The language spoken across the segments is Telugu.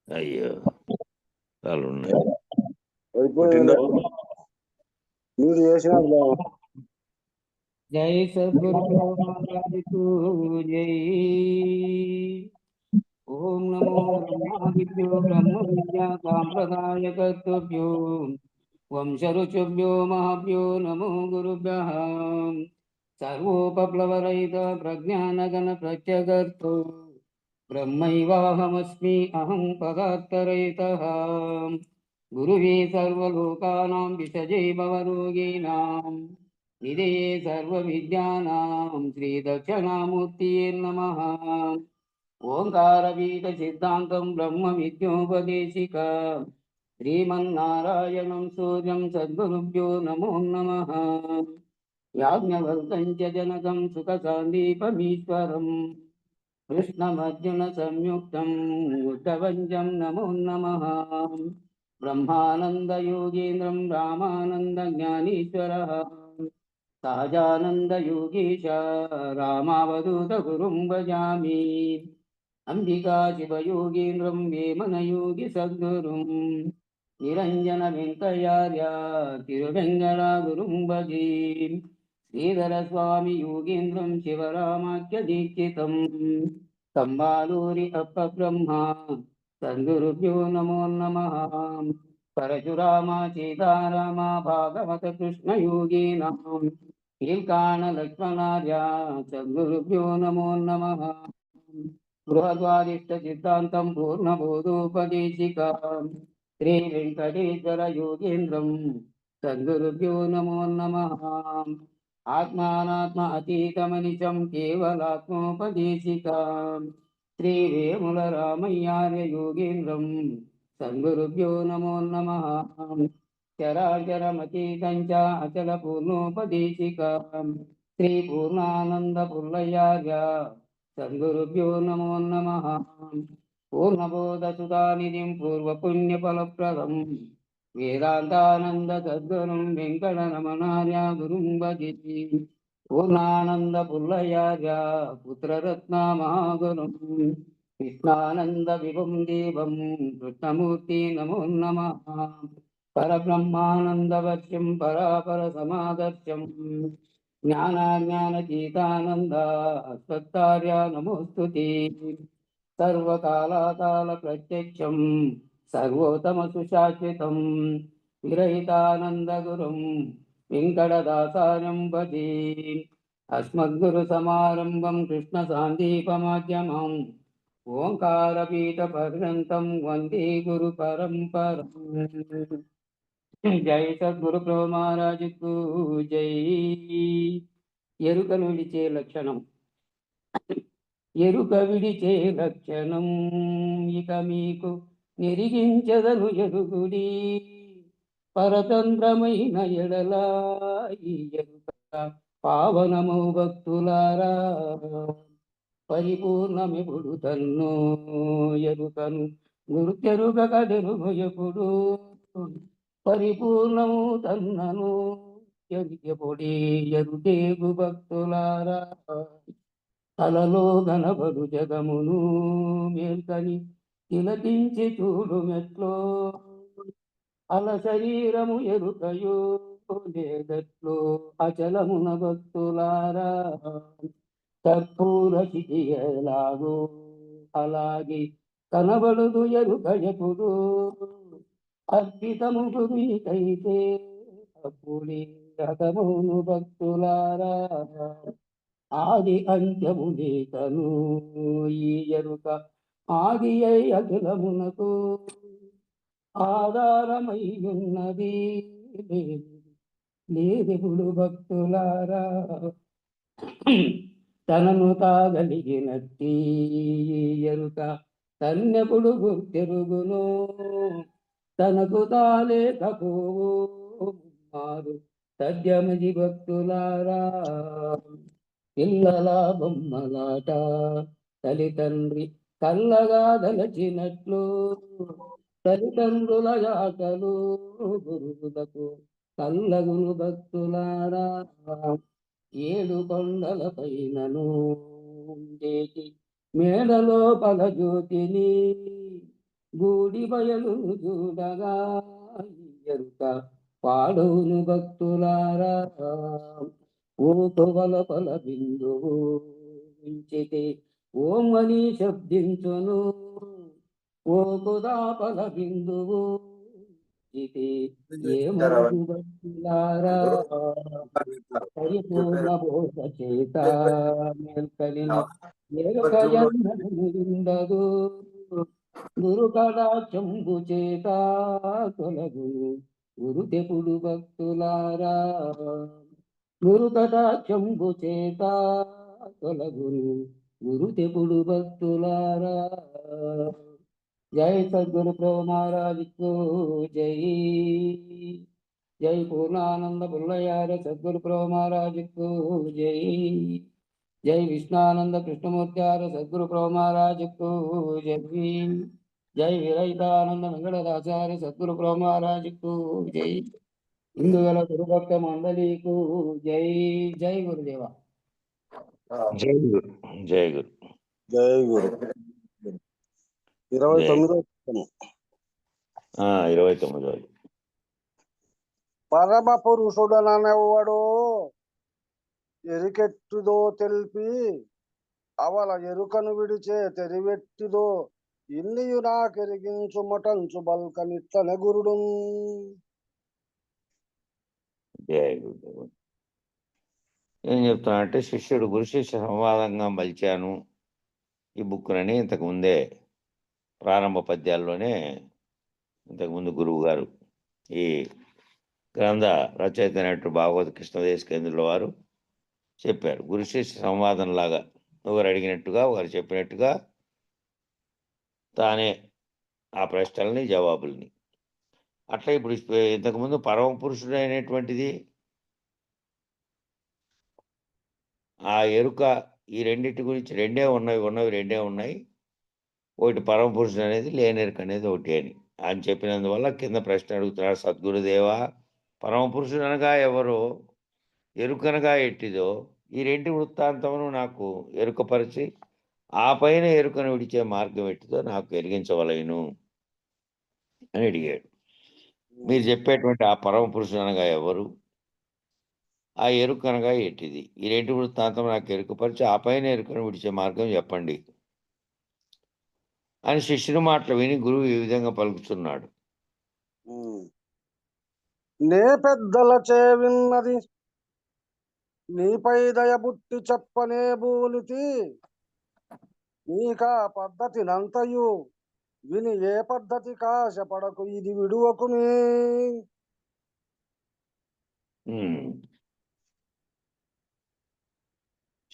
అయ్యో చాలా ఉన్నాయి. జై సద్గురు బ్రహ్మరాజు జై. ఓం నమో బ్రహ్మాదిభ్యో బ్రహ్మ విద్యా సాంప్రదాయకర్తృభ్యో వంశరుచుభ్యో మహాభ్యో నమో గురుభ్యః. సర్వోపప్లవరహిత ప్రజ్ఞానగణ ప్రత్యగర్తో బ్రహ్మైవాహమస్మి అహం పదార్థరహితః. గురువే సర్వలోకానాం విషజే భవరోగిణాం నిధయే సర్వవిద్యానాం శ్రీ దక్షిణామూర్తియే నమః. ఓంకారబీజ సిద్ధాంతం బ్రహ్మ విద్యోపదేశిక శ్రీమన్నారాయణం సూర్యం సద్గురుభ్యో నమో నమః. యాజ్ఞవల్కం చ జనకం సుఖ సాందీపమీశ్వరం కృష్ణమర్జున సంయుక్తం ఉద్ధవంజం నమో నమః. బ్రహ్మానంద యోగీంద్రం రామానంద జ్ఞానీశ్వరః సహజానంద యోగీశ రామావధూత గురుం భజామి. అంబికా శివయోగీంద్రం వేమన యోగి సద్గురుం నిరంజన వెంకయార్య తిరువెంగళ గురుం భజే. శ్రీధర స్వామి యోగీంద్రం శివరామాఖ్య దీక్షితం కంబాలూరి అప్ప బ్రహ్మ సద్గురుభ్యో నమో నమః. పరశురామ సీతారామ భాగవత కృష్ణ యోగీనాం కీర్కాణ లక్ష్మణార్య సద్గురుభ్యో నమో నమః. బృహద్వాదిష్ట సిద్ధాంతం పూర్ణబోధోపదేశిక శ్రీ వెంకటేశ్వర యోగేంద్రం సద్గురుభ్యో నమో నమః. ఆత్మానాత్మ అతీతమనిశం కేవలాత్మోపదేశిక శ్రీ వేముల రామయ్యార్య యోగేంద్రం సద్గురుభ్యో నమో నమః. చరాచరమతీతం చ అచల పూర్ణోపదేశిక శ్రీ పూర్ణానంద పుల్లయార్య సద్గురుభ్యో నమో నమః. పూర్ణబోధ సుధానిధిం పూర్వపుణ్యఫలప్రదం వేదాంతానంద సద్గురుం వెంకటరమణార్య గురుం భజే. పూర్ణానంద పుల్లయార్య పుత్రరత్న మహాగురుం కృష్ణానంద విభుం దేవం కృష్ణమూర్తి నమో నమః. పరబ్రహ్మానందవర్షం పరాపర సమాదర్శం జ్ఞానాజ్ఞానగీతానంద అశ్వత్థార్య నమోస్తుతే. సర్వకాలాకాల ప్రత్యక్షం సర్వోత్తమ సుశాశ్వతం విరహితానంద గురుం వెంకటదాసార్యం భజే. అస్మద్గురు సమారంభం కృష్ణ సాందీపమాధ్యమం ఓంకారపీఠ పర్యంతం వందే గురు పరంపరం. జై సద్గురు బ్రహ్మరాజుకు జై. ఎరుకను విడిచే లక్షణం. ఎరుక విడిచే లక్షణం ఇక మీకు నెరిగించదను ఎరుగుడి. పరతంత్రమైన ఎడలా ఈ ఎరుక పావనము భక్తులారా. పరిపూర్ణమిపుడు తన్ను ఎరుకను గుర్తెరుక కదెరుగు ఎప్పుడు. పరిపూర్ణము తన్నను ఎరుకెపుడి ఎరుకేగు భక్తులారా. తలలో గనబడు జగమును మేల్కని తిలకించి చూడు మెట్లో. అల శరీరము ఎరుకయో లేదట్లో అచలమున భక్తులారా. కర్పూర చితి ఎలాగో అలాగే కనబడుదు ఎరుక ఎప్పుడు. అర్పితము గురికైతే అప్పుడే రథమును భక్తులారా. ఆది అంత్యము లేకను ఈ ఎరుక ఆది అయి అఖిలమునకు ఆధారమై ఉన్నది లేదెప్పుడు భక్తులారా. తనను తాగలిగినట్టి ఎరుక తన్నెప్పుడు గుర్తెరుగును. తనకు తాలేకపోవు మారు సద్యమది భక్తులారా. పిల్లల బొమ్మలాట తల్లిదండ్రి కల్లగా దలచినట్లు. తల్లిదండ్రుల ఆటలు గురువులకు కల్లగును భక్తులారా. ఏడు కొండల పైనను ఉండేటి మేడలో పలజ్యోతిని గూడి బయలు చూడగా ఎరుక పాడవును భక్తులారా ఓ కొవల పల బిందువు ఉంచితే ఓం అని శబ్దించును ఓ కుదాపల బిందువు ఇది ఏమగు భక్తులారా పరిపూర్ణ బోధ చేత మేల్కలిన ఎరుకయందదు గురు కటాక్షంబు చేత తొలగును గురు తెపుడు భక్తులారా గురు కటాక్షంబు చేత తొలగును గురు తెపుడు భక్తులారా జై సద్గురు ప్రభు మహారాజ్ కు జై జై పూర్ణానంద పుల్లయార సద్గురు ప్రభు మహారాజ్ కు జై జై విష్ణానంద కృష్ణమూర్త్యార సద్గురు ప్రభు మహారాజ్ కు జై జై విరహితానంద మంగళదాచార్య సద్గురు ప్రభు మహారాజ్ కు జై హిందువుల గురుభక్త మండలికు జై జై గురుదేవ జై గురు జై గురు జై గురు 29వ 29. పరమ పురుషుడనెవ్వడు ఎరికెట్టుదో తెలిపి అవల ఎరుకను విడిచే తెరివెట్టిదో ఇన్నియు నాకెరిగించు మటంచు బల్కనిత్తన గురుడు జై గురు. ఏం చెప్తున్నా అంటే శిష్యుడు గురు శిష్య సంవాదంగా మలిచాను ఈ బుక్నని ఇంతకుముందే ప్రారంభ పద్యాల్లోనే ఇంతకుముందు గురువు గారు ఈ గ్రంథ రచయిత అయినట్టు భాగవత కృష్ణదేశకేంద్రుల వారు చెప్పారు. గురు శిష్య సంవాదం లాగా ఒకరు అడిగినట్టుగా ఒకరు చెప్పినట్టుగా తానే ఆ ప్రశ్నల్ని జవాబుల్ని అట్లా ఇప్పుడు ఇంతకుముందు పరమ పురుషుడు అయినటువంటిది ఆ ఎరుక ఈ రెండింటి గురించి రెండే ఉన్నాయి. ఒకటి పరమ పురుషుడు అనేది లేని ఎరుక అనేది ఒకటి అని ఆయన చెప్పినందువల్ల కింద ప్రశ్న అడుగుతున్నాడు. సద్గురుదేవా, పరమ పురుషుడు అనగా ఎవరో, ఎరుకనగా ఎట్టిదో ఈ రెండు వృత్తాంతమును నాకు ఎరుకపరిచి ఆ పైన ఎరుకను విడిచే మార్గం ఎట్టిదో నాకు ఎరిగించవలేను అని అడిగాడు. మీరు చెప్పేటువంటి ఆ పరమ పురుషుడు అనగా ఎవరు, ఆ ఎరుక అనగా ఎట్టిది, ఈ రెండు వృత్తాంతం నాకు ఎరుకపరిచి ఆ పైన ఎరుకను విడిచే మార్గం చెప్పండి అని శిష్యుని మాటలు విని గురువు ఈ విధంగా పలుకుతున్నాడు. నే పెద్దల చే విన్నది నీపై దయబుట్టి చెప్పనే బూలితి నీకా పద్ధతి నంతయు విని ఏ పద్ధతి కాశపడకు ఇది విడువకుని.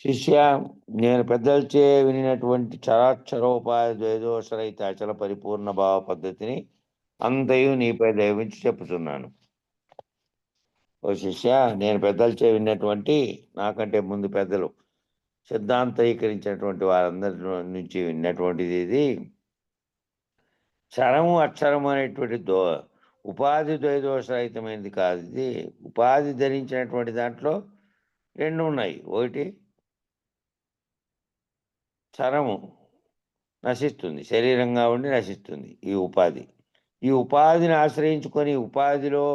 శిష్య, నేను పెద్దలచే వినినటువంటి చరాక్షరోపాయ ద్వైదోషరహిత అచల పరిపూర్ణ భావ పద్ధతిని అంతయు నీపై దయవించి చెప్పుతున్నాను. ఓ శిష్య, నేను పెద్దలచే విన్నటువంటి, నాకంటే ముందు పెద్దలు సిద్ధాంతీకరించినటువంటి వారందరి నుంచి విన్నటువంటిది ఇది చరము అక్షరము అనేటువంటి ఉపాధి ద్వైదోషరహితమైనది కాదు. ఇది ఉపాధి ధరించినటువంటి దాంట్లో రెండు ఉన్నాయి. ఒకటి చరము నశిస్తుంది, శరీరంగా ఉండి నశిస్తుంది ఈ ఉపాధి. ఈ ఉపాధిని ఆశ్రయించుకొని ఉపాధిలో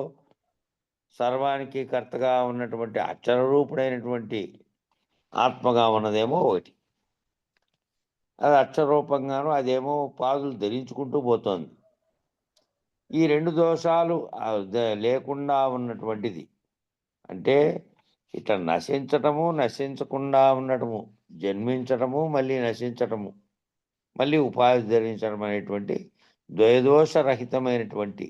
సర్వానికి కర్తగా ఉన్నటువంటి అక్షరరూపుడైనటువంటి ఆత్మగా ఉన్నదేమో ఒకటి, అది అక్షరరూపంగాను అదేమో ఉపాధులు ధరించుకుంటూ పోతోంది. ఈ రెండు దోషాలు లేకుండా ఉన్నటువంటిది అంటే ఇట్లా నశించటము, నశించకుండా ఉండటము, జన్మించటము, మళ్ళీ నశించటము, మళ్ళీ ఉపాధి ధరించడం అనేటువంటి ద్వైదోషరహితమైనటువంటి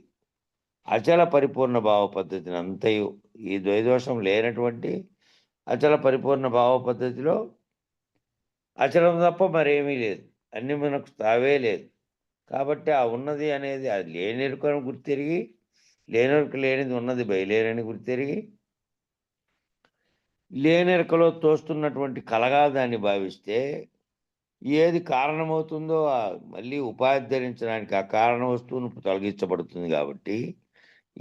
అచల పరిపూర్ణ భావ పద్ధతిని అంతయు, ఈ ద్వైదోషం లేనటువంటి అచల పరిపూర్ణ భావ పద్ధతిలో అచలం తప్ప మరేమీ లేదు, అన్ని మనకు తావే లేదు. కాబట్టి ఆ ఉన్నది అనేది అది లేనెరుకను గుర్తెరిగి, లేనెరుక లేనిది ఉన్నది బయలేరని గుర్తెరిగి, లేనెరుకలో తోస్తున్నటువంటి కలగా దాన్ని భావిస్తే ఏది కారణమవుతుందో మళ్ళీ ఉపాధి ధరించడానికి ఆ కారణ వస్తువును తొలగించబడుతుంది. కాబట్టి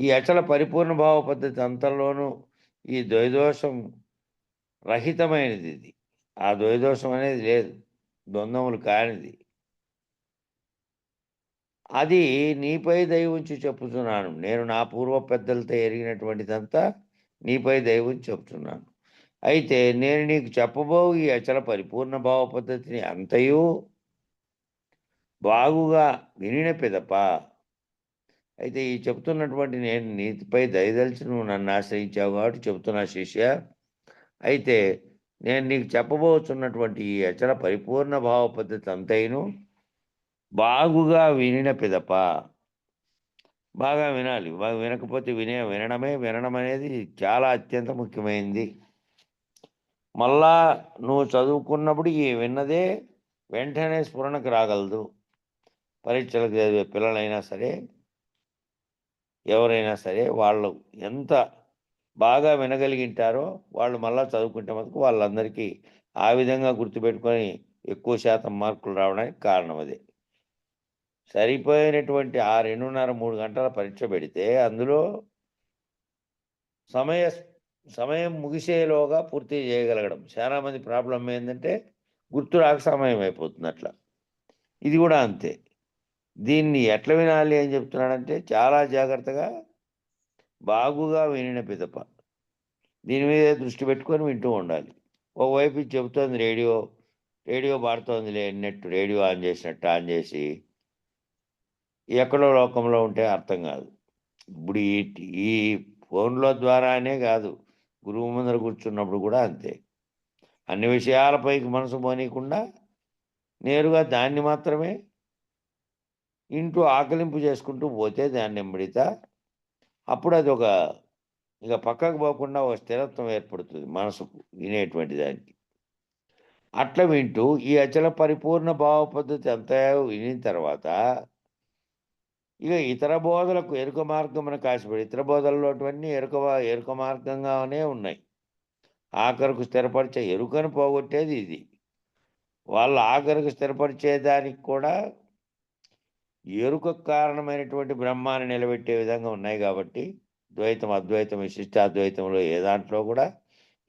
ఈ అచల పరిపూర్ణ భావ పద్ధతి అంతలోనూ ఈ ద్వైదోషం రహితమైనది ఇది. ఆ ద్వైదోషం అనేది లేదు. ద్వంద్వములు కానిది. అది నీపై దయ ఉంచి చెప్పుచున్నాను. నేను నా పూర్వ పెద్దలతో ఎరిగినటువంటిదంతా నీపై దయ ఉంచి చెప్తున్నాను. అయితే నేను నీకు చెప్పబోవు ఈ అచల పరిపూర్ణ భావ పద్ధతిని అంతయు బాగుగా వినిన పిదప అయితే ఈ చెప్తున్నటువంటి నేను నీతిపై దయదలిచి నువ్వు నన్ను ఆశ్రయించావు కాబట్టి చెప్తున్నా శిష్య. అయితే నేను నీకు చెప్పబోతున్నటువంటి ఈ అచల పరిపూర్ణ భావ పద్ధతి అంతయును బాగుగా వినిన పిదప బాగా వినాలి. బాగా వినకపోతే వినడం అనేది చాలా అత్యంత ముఖ్యమైనది. మళ్ళా నువ్వు చదువుకున్నప్పుడు ఈ విన్నదే వెంటనే స్ఫురణకు రాగలదు. పరీక్షలకు చదివే పిల్లలైనా సరే, ఎవరైనా సరే వాళ్ళు ఎంత బాగా వినగలిగింటారో వాళ్ళు మళ్ళా చదువుకుంటే మటుకు వాళ్ళందరికీ ఆ విధంగా గుర్తుపెట్టుకొని ఎక్కువ శాతం మార్కులు రావడానికి కారణం అదే. సరిపోయినటువంటి ఆ 2:30, 3 గంటల పరీక్ష పెడితే అందులో సమయ సమయం ముగిసేలోగా పూర్తి చేయగలగడం. చాలా మంది ప్రాబ్లమ్ ఏందంటే గుర్తు రాక సమయం అయిపోతుంది అట్లా. ఇది గూడా అంతే. దీన్ని ఎట్లా వినాలి అని చెప్తున్నాడంటే చాలా జాగ్రత్తగా బాగుగా వినిన పిదప. దీని మీదే దృష్టి పెట్టుకొని వింటూ ఉండాలి. ఒకవైపు ఇది చెబుతోంది రేడియో, రేడియో పాడుతోందిలే అన్నట్టు రేడియో ఆన్ చేసినట్టు ఆన్ చేసి ఎక్కడో లోకంలో ఉంటే అర్థం కాదు. ఇప్పుడు ఈ ఫోన్‌ల ద్వారానే కాదు, గురువు ముందర కూర్చున్నప్పుడు కూడా అంతే. అన్ని విషయాలపైకి మనసు పోనీయకుండా నేరుగా దాన్ని మాత్రమే ఇంటూ ఆకలింపు చేసుకుంటూ పోతే దాన్నెంబడిత అప్పుడు అదొక ఇక పక్కకు పోకుండా ఒక స్థిరత్వం ఏర్పడుతుంది మనసుకు వినేటువంటి దానికి. అట్లా వింటూ ఈ అచల పరిపూర్ణ భావ పద్ధతి అంతా వినిన తర్వాత ఇక ఇతర బోధలకు ఎరుక మార్గమునకు ఆశపడి ఇతర బోధల్లోటివన్నీ ఎరుక మార్గంగానే ఉన్నాయి. ఆఖరకు స్థిరపరిచే ఎరుకను పోగొట్టేది ఇది. వాళ్ళు ఆఖరికి స్థిరపరిచేదానికి కూడా ఎరుకకు కారణమైనటువంటి బ్రహ్మాన్ని నిలబెట్టే విధంగా ఉన్నాయి కాబట్టి ద్వైతం, అద్వైతం, విశిష్టాద్వైతంలో ఏ దాంట్లో కూడా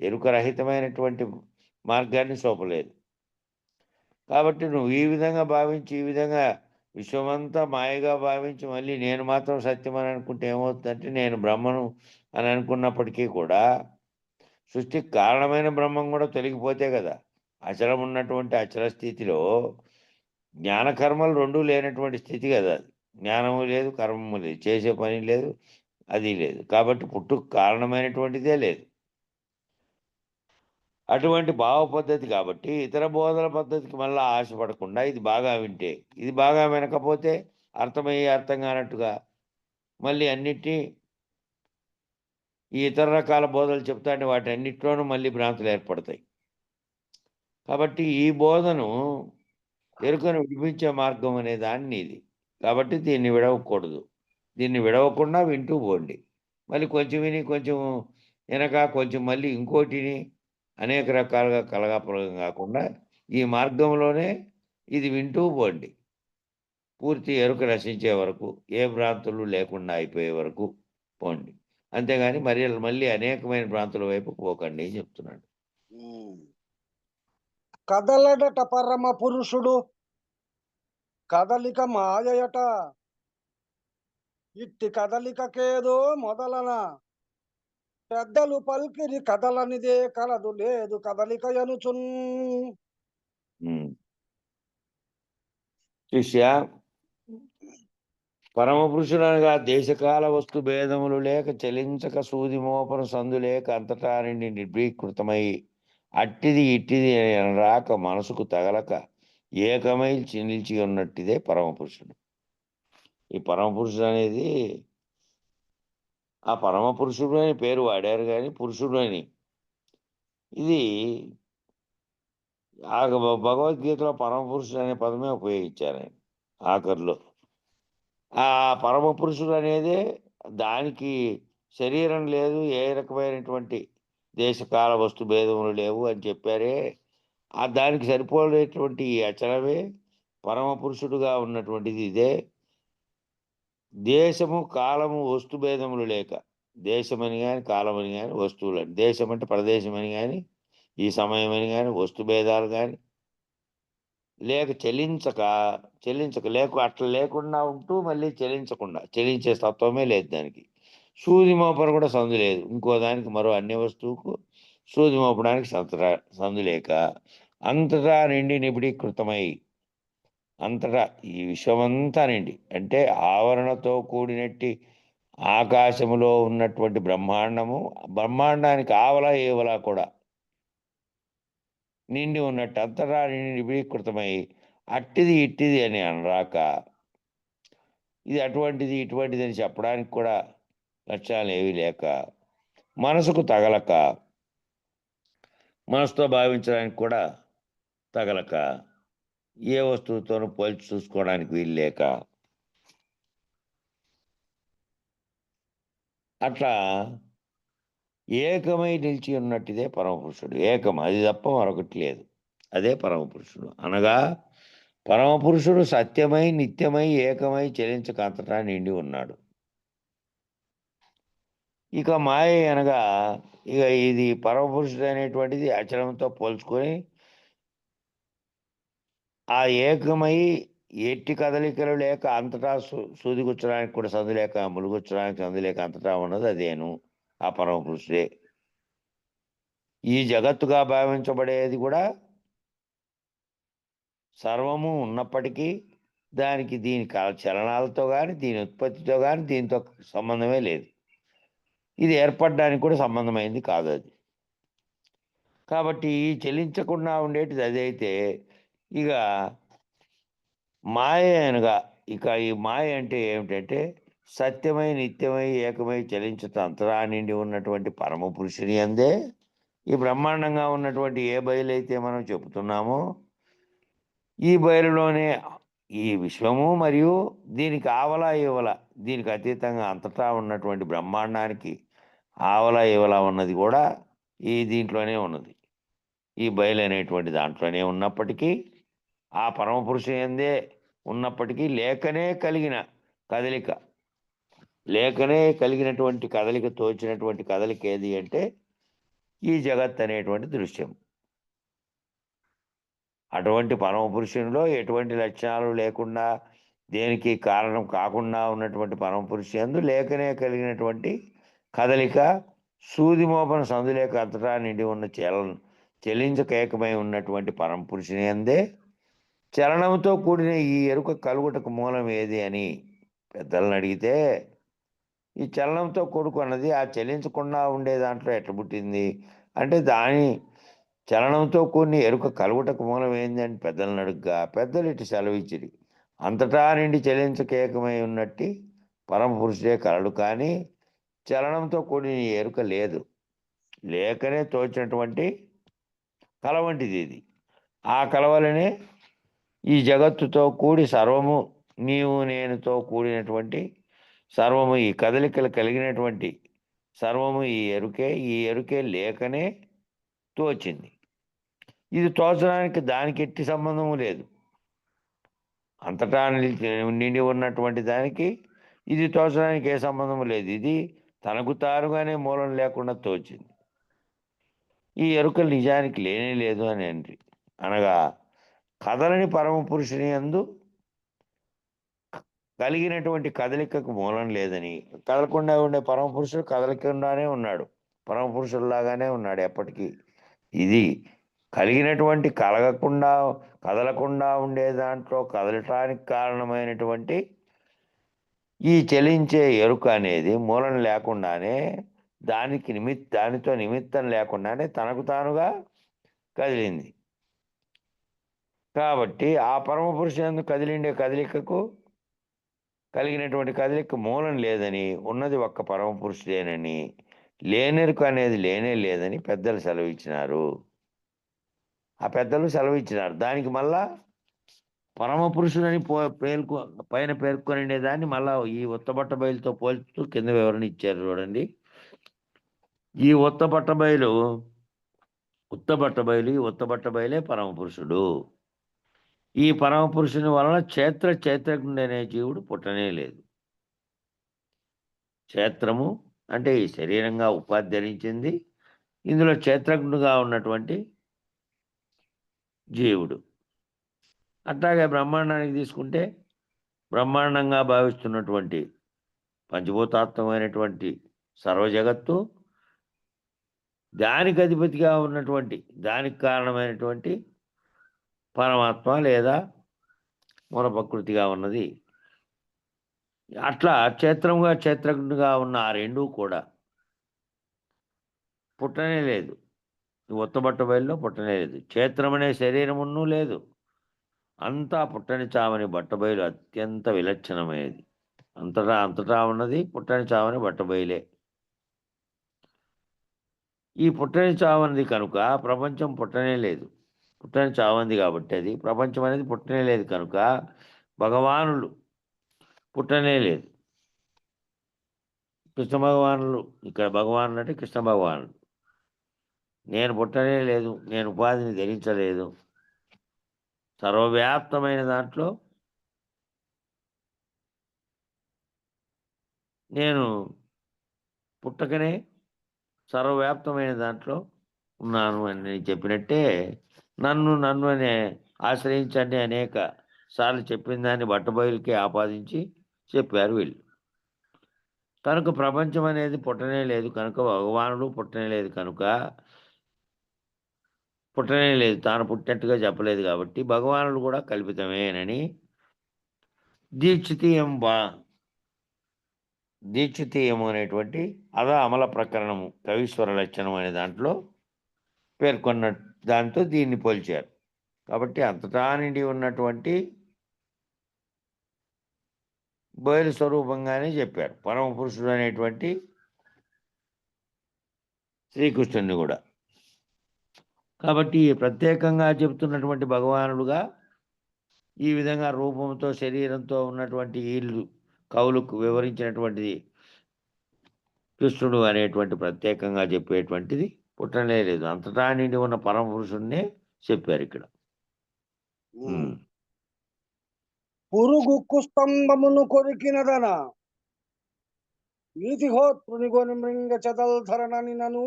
ఎరుక రహితమైనటువంటి మార్గాన్ని చూపలేదు. కాబట్టి నువ్వు ఈ విధంగా భావించి, ఈ విధంగా విశ్వమంతా మాయగా భావించి మళ్ళీ నేను మాత్రం సత్యం అని అనుకుంటే ఏమవుతుందంటే నేను బ్రహ్మను అని అనుకున్నప్పటికీ కూడా సృష్టికి కారణమైన బ్రహ్మం కూడా తొలగిపోతే కదా! అచలం ఉన్నటువంటి అచల స్థితిలో జ్ఞానకర్మలు 2 లేనటువంటి స్థితి కదా అది. జ్ఞానము లేదు, కర్మము లేదు. చేసే పని లేదు, అది లేదు. కాబట్టి పుట్టుకు కారణమైనటువంటిదే లేదు. అటువంటి భావ పద్ధతి కాబట్టి ఇతర బోధల పద్ధతికి మళ్ళా ఆశపడకుండా ఇది బాగా వింటే, ఇది బాగా వినకపోతే అర్థమయ్యి అర్థం కానట్టుగా మళ్ళీ అన్నిటిని ఈ ఇతర రకాల బోధలు చెప్తాంటే వాటన్నిటిలోనూ మళ్ళీ భ్రాంతులు ఏర్పడతాయి. కాబట్టి ఈ బోధను ఎరుకను విడిపించే మార్గం అనే దాన్ని ఇది. కాబట్టి దీన్ని విడవకూడదు. దీన్ని విడవకుండా వింటూ పోండి. మళ్ళీ కొంచెం విని, కొంచెం వినక, కొంచెం మళ్ళీ ఇంకోటిని అనేక రకాలుగా కలగాపులగం కాకుండా ఈ మార్గంలోనే ఇది వింటూ పోండి. పూర్తి ఎరుక నశించే వరకు, ఏ భ్రాంతులు లేకుండా అయిపోయే వరకు పోండి. అంతేగాని మళ్ళీ అనేకమైన భ్రాంతుల వైపు పోకండి అని చెప్తున్నాడు. కదలడట పరమ పురుషుడు కదలిక మాయయట ఇట్టి కదలికకేదో మొదలన పెద్దలు పల్కిరి కదలనిదే కలదు లేదు కదలిక ఎనుచున్. హ్మ్. శిష్య పరమపురుషుడనగా దేశకాల వస్తు భేదములు లేక చలించక సూది మోపను సందు లేక అంతటా నిండి నిర్భీకృతమై అట్టిది ఇట్టిది రాక మనసుకు తగలక ఏకమై నిలిచి ఉన్నట్టిదే పరమపురుషుడు. ఈ పరమపురుషుడు అనేది ఆ పరమపురుషుడు అని పేరు వాడారు కానీ పురుషుడు అని ఇది ఆ భగవద్గీతలో పరమపురుషుడు అనే పదమే ఉపయోగించారు ఆయన ఆఖరిలో. ఆ పరమపురుషుడు అనేదే దానికి శరీరం లేదు, ఏ రకమైనటువంటి దేశకాల వస్తు భేదములు లేవు అని చెప్పారే. దానికి సరిపోలేటువంటి ఈ అచలమే పరమపురుషుడుగా ఉన్నటువంటిది ఇదే. దేశము, కాలము, వస్తు భేదములు లేక దేశమని గాని, కాలమని గాని, వస్తువులని దేశం అంటే ప్రదేశమని గాని, ఈ సమయమని గాని, వస్తు భేదాలు గాని, లేక చెల్లించక అట్లా లేకుండా ఉంటూ మళ్ళీ చెల్లించే తత్వమే లేదు దానికి. సూది మోపరు కూడా సందు లేదు. ఇంకో దానికి మరో అన్య వస్తువుకు సూది మోపడానికి సందు లేక అంతటా నిండి నిబిడీకృతమై, అంతటా ఈ విశ్వమంతా నిండి అంటే ఆవరణతో కూడినట్టి ఆకాశములో ఉన్నటువంటి బ్రహ్మాండానికి ఆవల ఏవల కూడా నిండి ఉన్నట్టు అంతటా నిండి నిబిడీకృతమై అట్టిది ఇట్టిది అని అనరాక, ఇది అటువంటిది ఇటువంటిది అని చెప్పడానికి కూడా లక్ష్యాలు ఏవీ లేక, మనసుకు తగలక, మనసుతో భావించడానికి కూడా తగలక, ఏ వస్తువుతోనూ పోల్చి చూసుకోవడానికి వీలు లేక, అట్లా ఏకమై నిలిచి ఉన్నట్టుదే పరమపురుషుడు. ఏకం, అది తప్ప మరొకటి లేదు. అదే పరమపురుషుడు. అనగా పరమపురుషుడు సత్యమై నిత్యమై ఏకమై చెలించక అంతటా నిండి ఉన్నాడు. ఇక మాయ అనగా ఇక ఇది పరమపురుషుడు అనేటువంటిది అచలంతో పోల్చుకొని ఆ ఏకమై ఎట్టి కదలికలు లేక అంతటా సూదిగుచ్చడానికి కూడా సందు లేక, ములుగుచ్చడానికి సందు లేక అంతటా ఉన్నది అదేను, ఆ పరమపురుషుడే. ఈ జగత్తుగా భావించబడేది కూడా సర్వము ఉన్నప్పటికీ దానికి దీని చలనాలతో కానీ, దీని ఉత్పత్తితో కానీ దీంతో సంబంధమే లేదు. ఇది ఏర్పడడానికి కూడా సంబంధమైంది కాదు అది. కాబట్టి చెలించకుండా ఉండేటిది అదైతే ఇక మాయ అనగా ఇక ఈ మాయ అంటే ఏమిటంటే సత్యమై నిత్యమై ఏకమై చలించుత అంతరా నిండి ఉన్నటువంటి పరమ పురుషుని అందే ఈ బ్రహ్మాండంగా ఉన్నటువంటి ఏ బయలైతే మనం చెబుతున్నామో ఈ బయలులోనే ఈ విశ్వము మరియు దీనికి ఆవల ఇవల, దీనికి అతీతంగా అంతటా ఉన్నటువంటి బ్రహ్మాండానికి ఆవల ఇవల ఉన్నది కూడా ఈ దీంట్లోనే ఉన్నది. ఈ బయలు అనేటువంటి దాంట్లోనే ఉన్నప్పటికీ ఆ పరమపురుషుని యందే ఉన్నప్పటికీ లేకనే కలిగినటువంటి కదలిక, తోచినటువంటి కదలిక ఏది అంటే ఈ జగత్ అనేటువంటి దృశ్యం. అటువంటి పరమపురుషునిలో ఎటువంటి లక్షణాలు లేకుండా, దేనికి కారణం కాకుండా ఉన్నటువంటి పరమపురుషు యందు లేకనే కలిగినటువంటి కదలిక, సూది మోపన సందులేక అంతటా నిండి ఉన్న చెలించక ఏకమై ఉన్నటువంటి పరమపురుషుని యందే చలనంతో కూడిన ఈ ఎరుక కలుగుటకు మూలం ఏది అని పెద్దలను అడిగితే, ఈ చలనంతో కూడుకున్నది ఆ చెలించకుండా ఉండే దాంట్లో ఎట్లా పుట్టింది అంటే దాని చలనంతో కూడిన ఎరుక కలుగుటకు మూలం ఏంది అని పెద్దలను అడుగ్గా, పెద్దలు ఇటు సెలవిచ్చిరి. అంతటా నుండి చెలించకేకమై ఉన్నట్టి పరమపురుషుడే కలడు, కానీ చలనంతో కూడిన ఎరుక లేదు. లేకనే తోచినటువంటి కల వంటిది ఇది. ఆ కలవలనే ఈ జగత్తుతో కూడి సర్వము నీవు నేనుతో కూడినటువంటి సర్వము, ఈ కదలికలు కలిగినటువంటి సర్వము ఈ ఎరుకే లేకనే తోచింది. ఇది తోచడానికి దానికి ఎట్టి సంబంధము లేదు. అంతటా నిండి ఉన్నటువంటి దానికి ఇది తోచడానికి ఏ సంబంధము లేదు. ఇది తనకు తానుగానే మూలం లేకుండా తోచింది. ఈ ఎరుకలు నిజానికి లేనే లేదు అని అనగా కదలని పరమపురుషుని యందు కలిగినటువంటి కదలికకు మూలం లేదని, కదలకుండా ఉండే పరమపురుషుడు కదలకుండానే ఉన్నాడు, పరమపురుషుల్లాగానే ఉన్నాడు ఎప్పటికీ. ఇది కలిగినటువంటి కదలకుండా ఉండే దాంట్లో కదలటానికి కారణమైనటువంటి ఈ చలించే ఎరుక అనేది మూలం లేకుండానే దానితో నిమిత్తం లేకుండానే తనకు తానుగా కదిలింది. కాబట్టి ఆ పరమపురుషుని కదిలిండే కదలికకు కలిగినటువంటి కదలిక మూలం లేదని, ఉన్నది ఒక్క పరమపురుషుడేనని, లేనెరుక అనేది లేనే లేదని పెద్దలు సెలవిచ్చినారు. ఆ పెద్దలు సెలవిచ్చినారు. దానికి మళ్ళా పరమపురుషుడని పైన పేర్కొనే దాన్ని మళ్ళా ఈ ఉత్తబట్ట బయలుతో పోల్చుతూ కింద వివరణ ఇచ్చారు చూడండి. ఈ ఉత్తబట్ట బయలే పరమపురుషుడు. ఈ పరమపురుషుని వలన క్షేత్రజ్ఞుడు అనే జీవుడు పుట్టనే లేదు. క్షేత్రము అంటే ఈ శరీరంగా ఉపాధి ధరించింది. ఇందులో క్షేత్రజ్ఞుడుగా ఉన్నటువంటి జీవుడు. అట్లాగే బ్రహ్మాండానికి తీసుకుంటే బ్రహ్మాండంగా భావిస్తున్నటువంటి పంచభూతాత్మకమైనటువంటి సర్వజగత్తు, దానికి అధిపతిగా ఉన్నటువంటి, దానికి కారణమైనటువంటి పరమాత్మ లేదా మూల ప్రకృతిగా ఉన్నది. అట్లా క్షేత్రంగా క్షేత్రజ్ఞుడిగా ఉన్న ఆ రెండూ కూడా పుట్టనే లేదు. ఈ ఉత్తబట్ట బయలులో పుట్టనే లేదు. క్షేత్రం అనే శరీరమును లేదు. అంతా పుట్టని చావని బట్టబయలు అత్యంత విలక్షణమైనది. అంతటా అంతటా ఉన్నది పుట్టని చావని బట్టబయలే. ఈ పుట్టని చావనిది కనుక ప్రపంచం పుట్టనే లేదు. పుట్టని చావంది కాబట్టి అది ప్రపంచం అనేది పుట్టనే లేదు కనుక భగవానులు పుట్టనే లేదు. కృష్ణ భగవానులు, ఇక్కడ భగవానులు అంటే కృష్ణ భగవానుడు. నేను పుట్టనే లేదు, నేను ఉపాధిని ధరించలేదు. సర్వవ్యాప్తమైన దాంట్లో నేను పుట్టకనే సర్వవ్యాప్తమైన దాంట్లో ఉన్నాను అని నేను చెప్పినట్టే, నన్ను నన్ను అనే ఆశ్రయించండి అనేక సార్లు చెప్పిన దాన్ని బట్టబయలుకే ఆపాదించి చెప్పారు వీళ్ళు. కనుక ప్రపంచం అనేది పుట్టనే లేదు కనుక భగవానుడు పుట్టనే లేదు కనుక పుట్టనే లేదు, తాను పుట్టినట్టుగా చెప్పలేదు కాబట్టి భగవానుడు కూడా కల్పితమేనని దీక్షితీయము అనేటువంటి అమల ప్రకరణము కవీశ్వర లక్షణం అనే దాంట్లో పేర్కొన్న దాంతో దీన్ని పోల్చారు. కాబట్టి అంతటా నిండి ఉన్నటువంటి బయలు స్వరూపంగానే చెప్పారు పరమ పురుషుడు అనేటువంటి శ్రీకృష్ణుని కూడా. కాబట్టి ప్రత్యేకంగా చెబుతున్నటువంటి భగవానుడుగా ఈ విధంగా రూపంతో శరీరంతో ఉన్నటువంటి వీళ్ళు కవులకు వివరించినటువంటిది కృష్ణుడు అనేటువంటి ప్రత్యేకంగా చెప్పేటువంటిది పుట్టనే లేదు. అంతటా నిండి ఉన్న పరమ పురుషుడినే చెప్పారు ఇక్కడ. పురుగు కుస్తంభమును కొరికినదన నీతిహోత్రునిగొని మృంగ చదల్ధరణని నను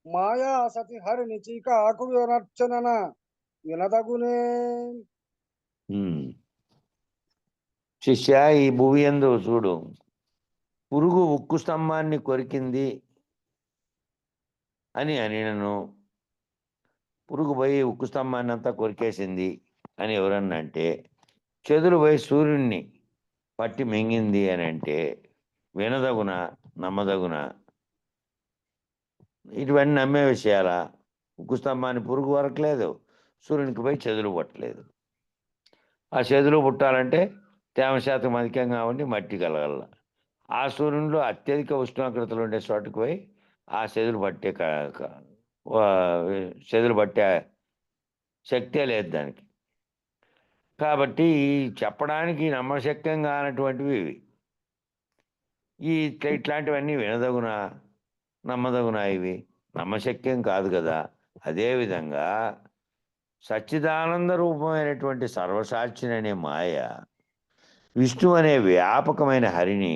మాయా సతి హరిని చీకాకు వినర్చనన వినదగునే. శిష్య, ఈ భూమి యందు చూడు, పురుగు ఉక్కు స్తంభాన్ని కొరికింది అని అనినను, పురుగు పోయి ఉక్కు స్తంభాన్ని అంతా కొరికేసింది అని ఎవరన్నా అంటే, చెదులు పోయి సూర్యుడిని పట్టి మింగింది అని అంటే వినదగున, నమ్మదగున? ఇటువన్నీ నమ్మే విషయాలా? ఉక్కు స్తంభాన్ని పురుగు వరకలేదు, సూర్యునికి పోయి చెదులు పుట్టలేదు. ఆ చెదులు పుట్టాలంటే తేమ శాతం అధికంగా ఉండి మట్టి కలగల. ఆ సూర్యునిలో అత్యధిక ఉష్ణోగ్రతలు ఉండే చోటుకు పోయి ఆ చెదులు పట్టే శక్తే లేదు దానికి. కాబట్టి చెప్పడానికి నమ్మశక్యం కానటువంటివి ఇవి. ఇట్లాంటివన్నీ వినదగునా, నమ్మదగునా? ఇవి నమ్మశక్యం కాదు కదా. అదేవిధంగా సచ్చిదానంద రూపమైనటువంటి సర్వసాక్షిని అనే మాయ, విష్ణు అనే వ్యాపకమైన హరిని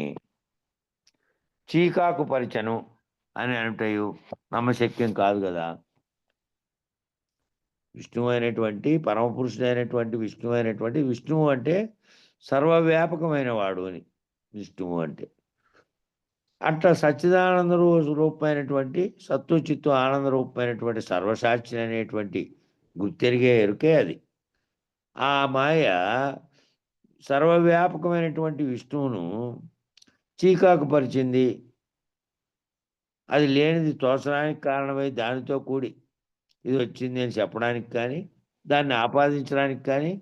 చీకాకు పరిచను అని అంటయు నమ్మశక్యం కాదు కదా. విష్ణువు అయినటువంటి పరమపురుషుడైనటువంటి విష్ణువు అంటే సర్వవ్యాపకమైన వాడు అని విష్ణువు అంటే. అట్లా సచ్చిదానంద రూపమైనటువంటి సత్తు చిత్తు ఆనంద రూపమైనటువంటి సర్వసాక్షి అనేటువంటి గుర్తెరిగే ఎరుకే అది. ఆ మాయ సర్వవ్యాపకమైనటువంటి విష్ణువును చీకాకు పరిచింది. అది లేనిది తోచడానికి కారణమై దానితో కూడి ఇది వచ్చింది అని చెప్పడానికి కానీ, దాన్ని ఆపాదించడానికి కానీ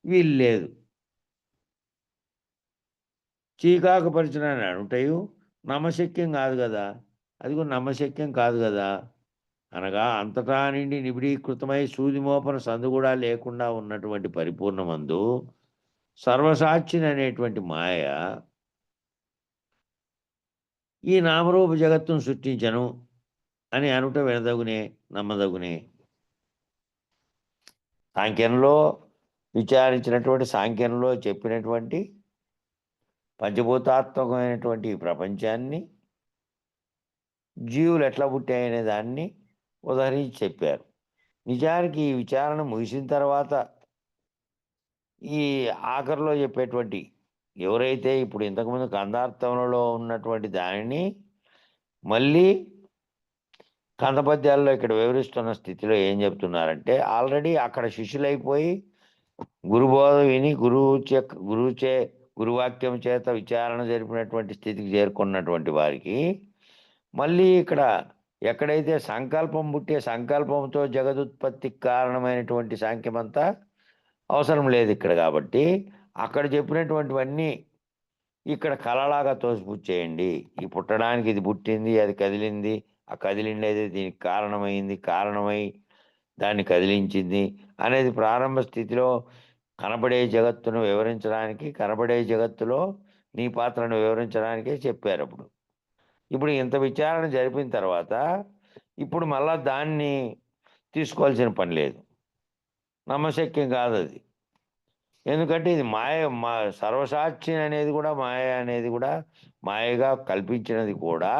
వీలు లేదు. చీకాకు పరిచనాన్ని అంటయు నమ్మశక్యం కాదు కదా. అది కూడా నమ్మశక్యం కాదు కదా. అనగా అంతటా నిండి నిబిడీకృతమై సూదిమోపన సందు కూడా లేకుండా ఉన్నటువంటి పరిపూర్ణమందు సర్వసాక్షిని అనేటువంటి మాయ ఈ నామరూప జగత్తును సృష్టించను అని అనుట వినదగునే, నమ్మదగునే. సాంఖ్యంలో విచారించినటువంటి సాంఖ్యంలో చెప్పినటువంటి పంచభూతాత్మకమైనటువంటి ఈ ప్రపంచాన్ని జీవులు ఎట్లా పుట్టాయనే దాన్ని ఉదహరించి చెప్పారు. నిజానికి ఈ విచారణ ముగిసిన తర్వాత ఈ ఆఖరిలో చెప్పేటువంటి ఎవరైతే ఇప్పుడు ఇంతకుముందు కందార్థంలో ఉన్నటువంటి దానిని మళ్ళీ కందపద్యాల్లో ఇక్కడ వివరిస్తున్న స్థితిలో ఏం చెప్తున్నారంటే ఆల్రెడీ అక్కడ శిష్యులైపోయి గురుబోధ విని గురువాక్యం చేత విచారణ జరిపినటువంటి స్థితికి చేరుకున్నటువంటి వారికి మళ్ళీ ఇక్కడ ఎక్కడైతే సంకల్పం పుట్టే సంకల్పంతో జగదుత్పత్తికి కారణమైనటువంటి సాంఖ్యమంతా అవసరం లేదు ఇక్కడ. కాబట్టి అక్కడ చెప్పినటువంటివన్నీ ఇక్కడ కళలాగా తోసిపుచ్చేయండి. ఈ పుట్టడానికి ఇది పుట్టింది, అది కదిలింది, ఆ కదిలిండేది దీనికి కారణమై దాన్ని కదిలించింది అనేది ప్రారంభ స్థితిలో కనబడే జగత్తును వివరించడానికి, కనబడే జగత్తులో నీ పాత్రను వివరించడానికే చెప్పారు. ఇప్పుడు ఇంత విచారణ జరిపిన తర్వాత ఇప్పుడు మళ్ళా దాన్ని తీసుకోవాల్సిన పని లేదు, నమ్మశక్యం కాదు అది. ఎందుకంటే ఇది సర్వసాక్షి అనేది కూడా మాయగా కల్పించినది కూడా.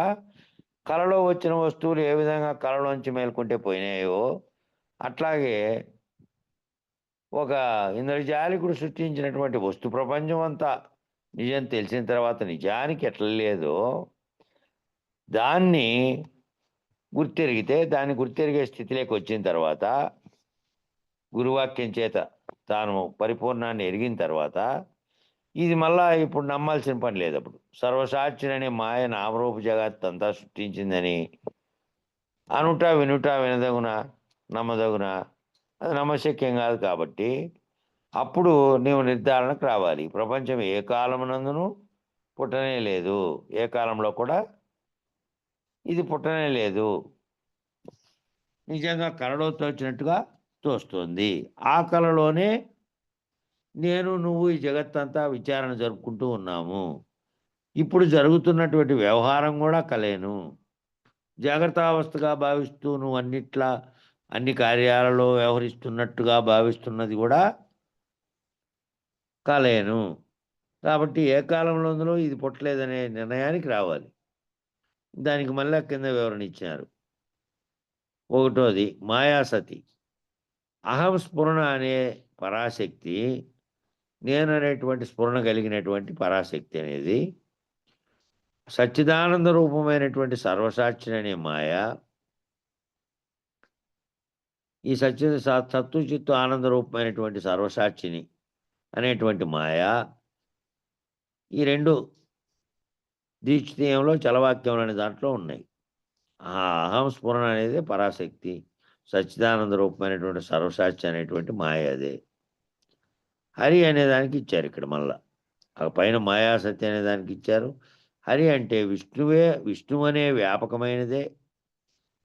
కళలో వచ్చిన వస్తువులు ఏ విధంగా కళలోంచి మేల్కొంటే పోయినాయో అట్లాగే ఒక ఇంద్రజాలికుడు సృష్టించినటువంటి వస్తు ప్రపంచం అంతా నిజం తెలిసిన తర్వాత నిజానికి ఎట్లా లేదో దాన్ని గుర్తెరిగే స్థితిలోకి వచ్చిన తర్వాత గురువాక్యం చేత తాను పరిపూర్ణాన్ని ఎరిగిన తర్వాత ఇది మళ్ళా ఇప్పుడు నమ్మాల్సిన పని లేదు. అప్పుడు సర్వసాక్షిననే మాయ నామరూప జగత్ అంతా సృష్టించిందని వినదగునా నమ్మదగునా, అది నమ్మశక్యం కాదు. కాబట్టి అప్పుడు నీవు నిర్ధారణకు రావాలి. ప్రపంచం ఏ కాలమునందును పుట్టనే లేదు, ఏ కాలంలో కూడా ఇది పుట్టనే లేదు, నిజంగా కళలో తోచినట్టుగా తోస్తుంది. ఆ కళలోనే నువ్వు ఈ జగత్తంతా విచారణ జరుపుకుంటూ ఉన్నాము. ఇప్పుడు జరుగుతున్నటువంటి వ్యవహారం కూడా కలేను. జాగ్రత్తావస్థగా భావిస్తూ నువ్వు అన్ని కార్యాలలో వ్యవహరిస్తున్నట్టుగా భావిస్తున్నది కూడా కలేను. కాబట్టి ఏ కాలంలో ఇది పుట్టలేదనే నిర్ణయానికి రావాలి. దానికి మళ్ళీ కింద వివరణ ఇచ్చారు. ఒకటోది మాయాసతి. అహం స్ఫురణ అనే పరాశక్తి, నేను అనేటువంటి స్ఫురణ కలిగినటువంటి పరాశక్తి అనేది సచ్చిదానంద రూపమైనటువంటి సర్వసాక్షి అనే మాయ, ఈ సత్తు చిత్తు ఆనంద రూపమైనటువంటి సర్వసాక్షిని అనేటువంటి మాయ, ఈ రెండు దీక్షితీయంలో చలవాక్యం అనే దాంట్లో ఉన్నాయి. ఆ అహం స్ఫురణ అనేది పరాశక్తి, సచ్చిదానంద రూపమైనటువంటి సర్వసాక్షి అనేటువంటి మాయ అదే. హరి అనే దానికి ఇచ్చారు ఇక్కడ మళ్ళా. ఆ పైన మాయాసత్య అనే దానికి ఇచ్చారు. హరి అంటే విష్ణువు అనే వ్యాపకమైనదే.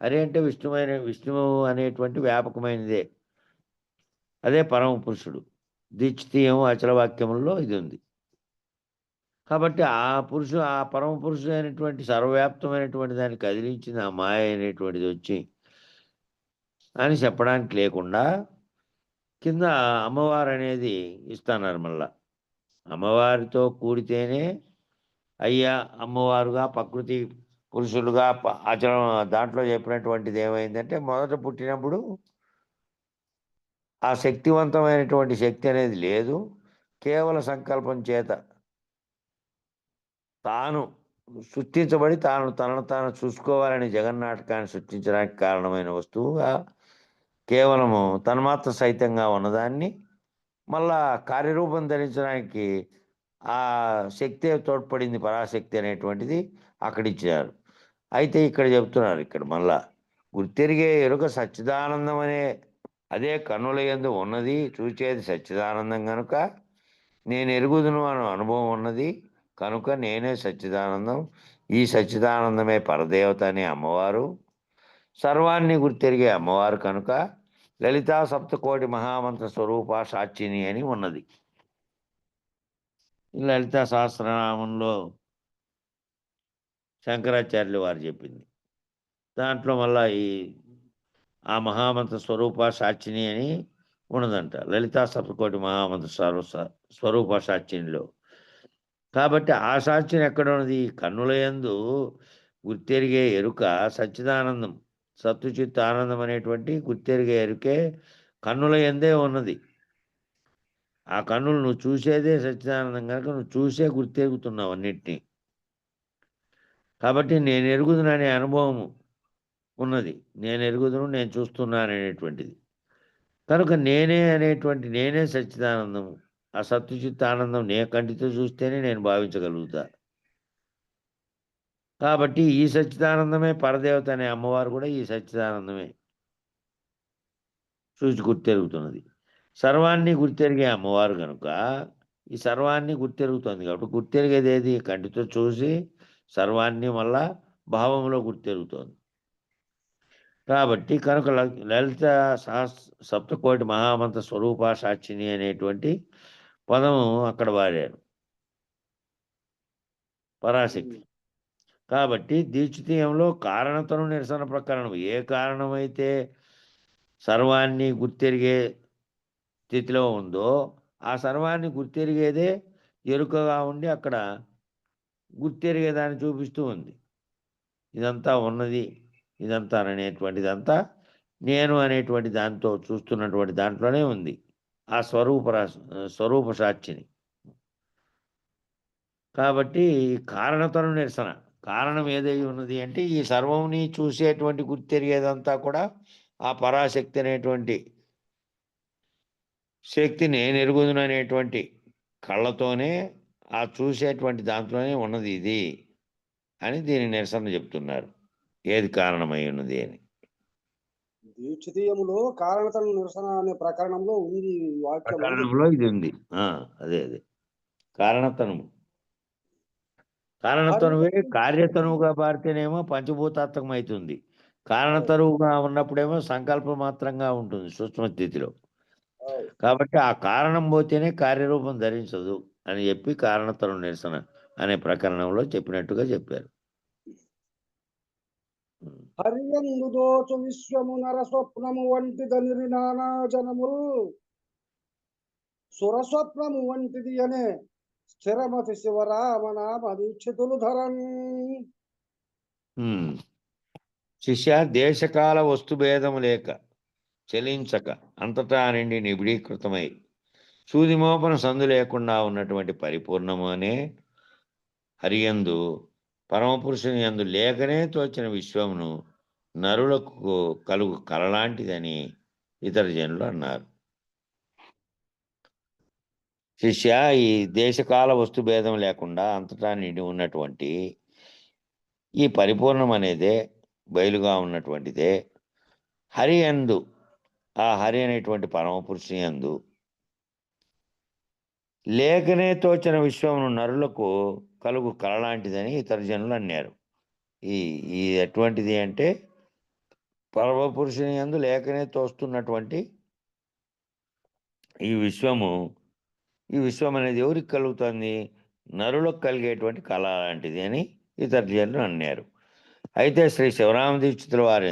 హరి అంటే విష్ణువు అనేటువంటి వ్యాపకమైనదే, అదే పరమ పురుషుడు. దీక్షితీయం అచల వాక్యముల్లో ఇది ఉంది. కాబట్టి ఆ పరమ పురుషుడు అయినటువంటి సర్వవ్యాప్తమైనటువంటి దాన్ని కదిలించింది ఆ మాయ అనేటువంటిది వచ్చి అని చెప్పడానికి లేకుండా కింద అమ్మవారు అనేది ఇస్తున్నారు. మళ్ళా అమ్మవారితో కూడితేనే అయ్యా అమ్మవారుగా ప్రకృతి పురుషులుగా ఆచరణ దాంట్లో చెప్పినటువంటిది ఏమైందంటే మొదట పుట్టినప్పుడు ఆ శక్తివంతమైనటువంటి శక్తి అనేది లేదు. కేవల సంకల్పం చేత తాను సృష్టించబడి తనను తాను చూసుకోవాలని జగన్నాటకాన్ని సృష్టించడానికి కారణమైన వస్తువుగా కేవలము తన్మాత్ర సహితంగా ఉన్నదాన్ని మళ్ళా కార్యరూపం ధరించడానికి ఆ శక్తే తోడ్పడింది, పరాశక్తి అనేటువంటిది అక్కడ ఇచ్చారు. అయితే ఇక్కడ చెప్తున్నారు, ఇక్కడ మళ్ళా గుర్తెరిగే ఎరుక సచ్చిదానందం అనే అదే కన్నుల యందు ఉన్నది, చూచేది సచ్చిదానందం కనుక నేను ఎరుగుదును అనే అనుభవం ఉన్నది కనుక నేనే సచ్చిదానందం. ఈ సచ్చిదానందమే పరదేవత అనే అమ్మవారు, సర్వాన్ని గుర్తెరిగే అమ్మవారు కనుక లలితా సప్తకోటి మహామంత్ర స్వరూప సాక్షిని అని ఉన్నది. లలితా సహస్రనామంలో శంకరాచార్యులు వారు చెప్పింది. దాంట్లో మళ్ళా ఆ మహామంత్ర స్వరూప సాక్షిని అని ఉన్నదంట లలితా సప్తకోటి మహామంత్ర స్వరూప సాక్షినిలో. కాబట్టి ఆ సాక్షిని ఎక్కడ ఉన్నది? కన్నుల యందు గుర్తెరిగే ఎరుక సచ్చిదానందం సత్తు చిత్ ఆనందం అనేటువంటి గుర్తెరిగే ఎరుకే కన్నుల యందే ఉన్నది. ఆ కన్నులు నువ్వు చూసేదే సచ్చిదానందం కనుక నువ్వు చూసే గుర్తెరుగుతున్నావు అన్నిటినీ. కాబట్టి నేను ఎరుగుదుననే అనుభవము ఉన్నది. నేను ఎరుగుదును, నేను చూస్తున్నాను అనేటువంటిది. కనుక నేనే అనేటువంటి నేనే సచ్చిదానందము. ఆ సత్తు చిత్ ఆనందం నే కంటితో చూస్తేనే నేను భావించగలుగుతా. కాబట్టి ఈ సచ్చిదానందమే పరదేవత అనే అమ్మవారు కూడా ఈ సచ్చిదానందమే చూసి గుర్తెరుగుతున్నది. సర్వాన్ని గుర్తెరిగే అమ్మవారు గనుక ఈ సర్వాన్ని గుర్తెరుగుతోంది. కాబట్టి గుర్తెరిగేది ఏది? కంటితో చూసి సర్వాన్ని మళ్ళా భావంలో గుర్తెరుగుతోంది. కాబట్టి కనుక లలిత సప్తకోటి మహామంత్ర స్వరూప సాక్షిని అనేటువంటి పదము అక్కడ వాడారు పరాశక్తి. కాబట్టి దీక్షితీయంలో కారణతను నిరసన ప్రకరణం ఏ కారణమైతే సర్వాన్ని గుర్తెరిగే స్థితిలో ఉందో ఆ సర్వాన్ని గుర్తెరిగేదే ఎరుకగా ఉండి అక్కడ గుర్తెరిగేదాన్ని చూపిస్తూ ఉంది. ఇదంతా ఉన్నది, ఇదంతా అనేటువంటిదంతా నేను అనేటువంటి దాంతో చూస్తున్నటువంటి దాంట్లోనే ఉంది. ఆ స్వరూప సాక్షిని. కాబట్టి కారణతను నిరసన. కారణం ఏదై ఉన్నది అంటే ఈ సర్వంని చూసేటువంటి గుర్తెరిగేదంతా కూడా ఆ పరాశక్తి అనేటువంటి శక్తి నేనెరుగుదుననేటువంటి కళ్ళతోనే ఆ చూసేటువంటి దాంట్లోనే ఉన్నది ఇది అని దీని నిరసన చెప్తున్నారు. ఏది కారణమై ఉన్నది అని. దీక్షితీయములో కారణతను నిరసన అనే ప్రకరణంలో ఉంది ఈ వాక్యం అని ప్రకరణంలో ఇది ఉంది. అదే. కారణతనువు. కారణతనువే కార్యతనువుగా మారితేనేమో పంచభూతాత్మకమైతుంది. కారణతనువుగా ఉన్నప్పుడేమో సంకల్ప మాత్రంగా ఉంటుంది సూక్ష్మ స్థితిలో. కాబట్టి ఆ కారణం పోతేనే కార్యరూపం ధరించదు అని చెప్పి కారణతను నిరసన అనే ప్రకరణంలో చెప్పినట్టుగా చెప్పారు. హరియందు దోచు విశ్వము నర స్వప్నము వంటిదని నానా జనములు సురస్వప్నము వంటిది అనే స్థిరమతి శివరామనామ దీక్షితులు ధరన్. శిష్య దేశకాల వస్తుభేదము లేక చలించక అంతటా నిండి నిబిడీకృతమై సూదిమోపన సందు లేకుండా ఉన్నటువంటి పరిపూర్ణము అనే హరియందు పరమపురుషుని యందు లేకనే తోచిన విశ్వమును నరులకు కలుగు కలలాంటిదని ఇతర జనులు అన్నారు. శిష్య ఈ దేశకాల వస్తు భేదం లేకుండా అంతటా నిండి ఉన్నటువంటి ఈ పరిపూర్ణం అనేదే బయలుగా ఉన్నటువంటిదే హరి యందు ఆ హరి అనేటువంటి పరమపురుషుని యందు లేకనే తోచిన విశ్వమును నరులకు కలుగు కలలాంటిదని ఇతర జనులు అన్నారు. ఈ ఎటువంటిది అంటే పరమపురుషుని యందు లేకనే తోస్తున్నటువంటి ఈ విశ్వం అనేది ఎవరికి కలుగుతుంది? నరులకు కలిగేటువంటి కళ లాంటిది అని ఇతర జనులు అన్నారు. అయితే శ్రీ శివరామ దీక్షితుల వారు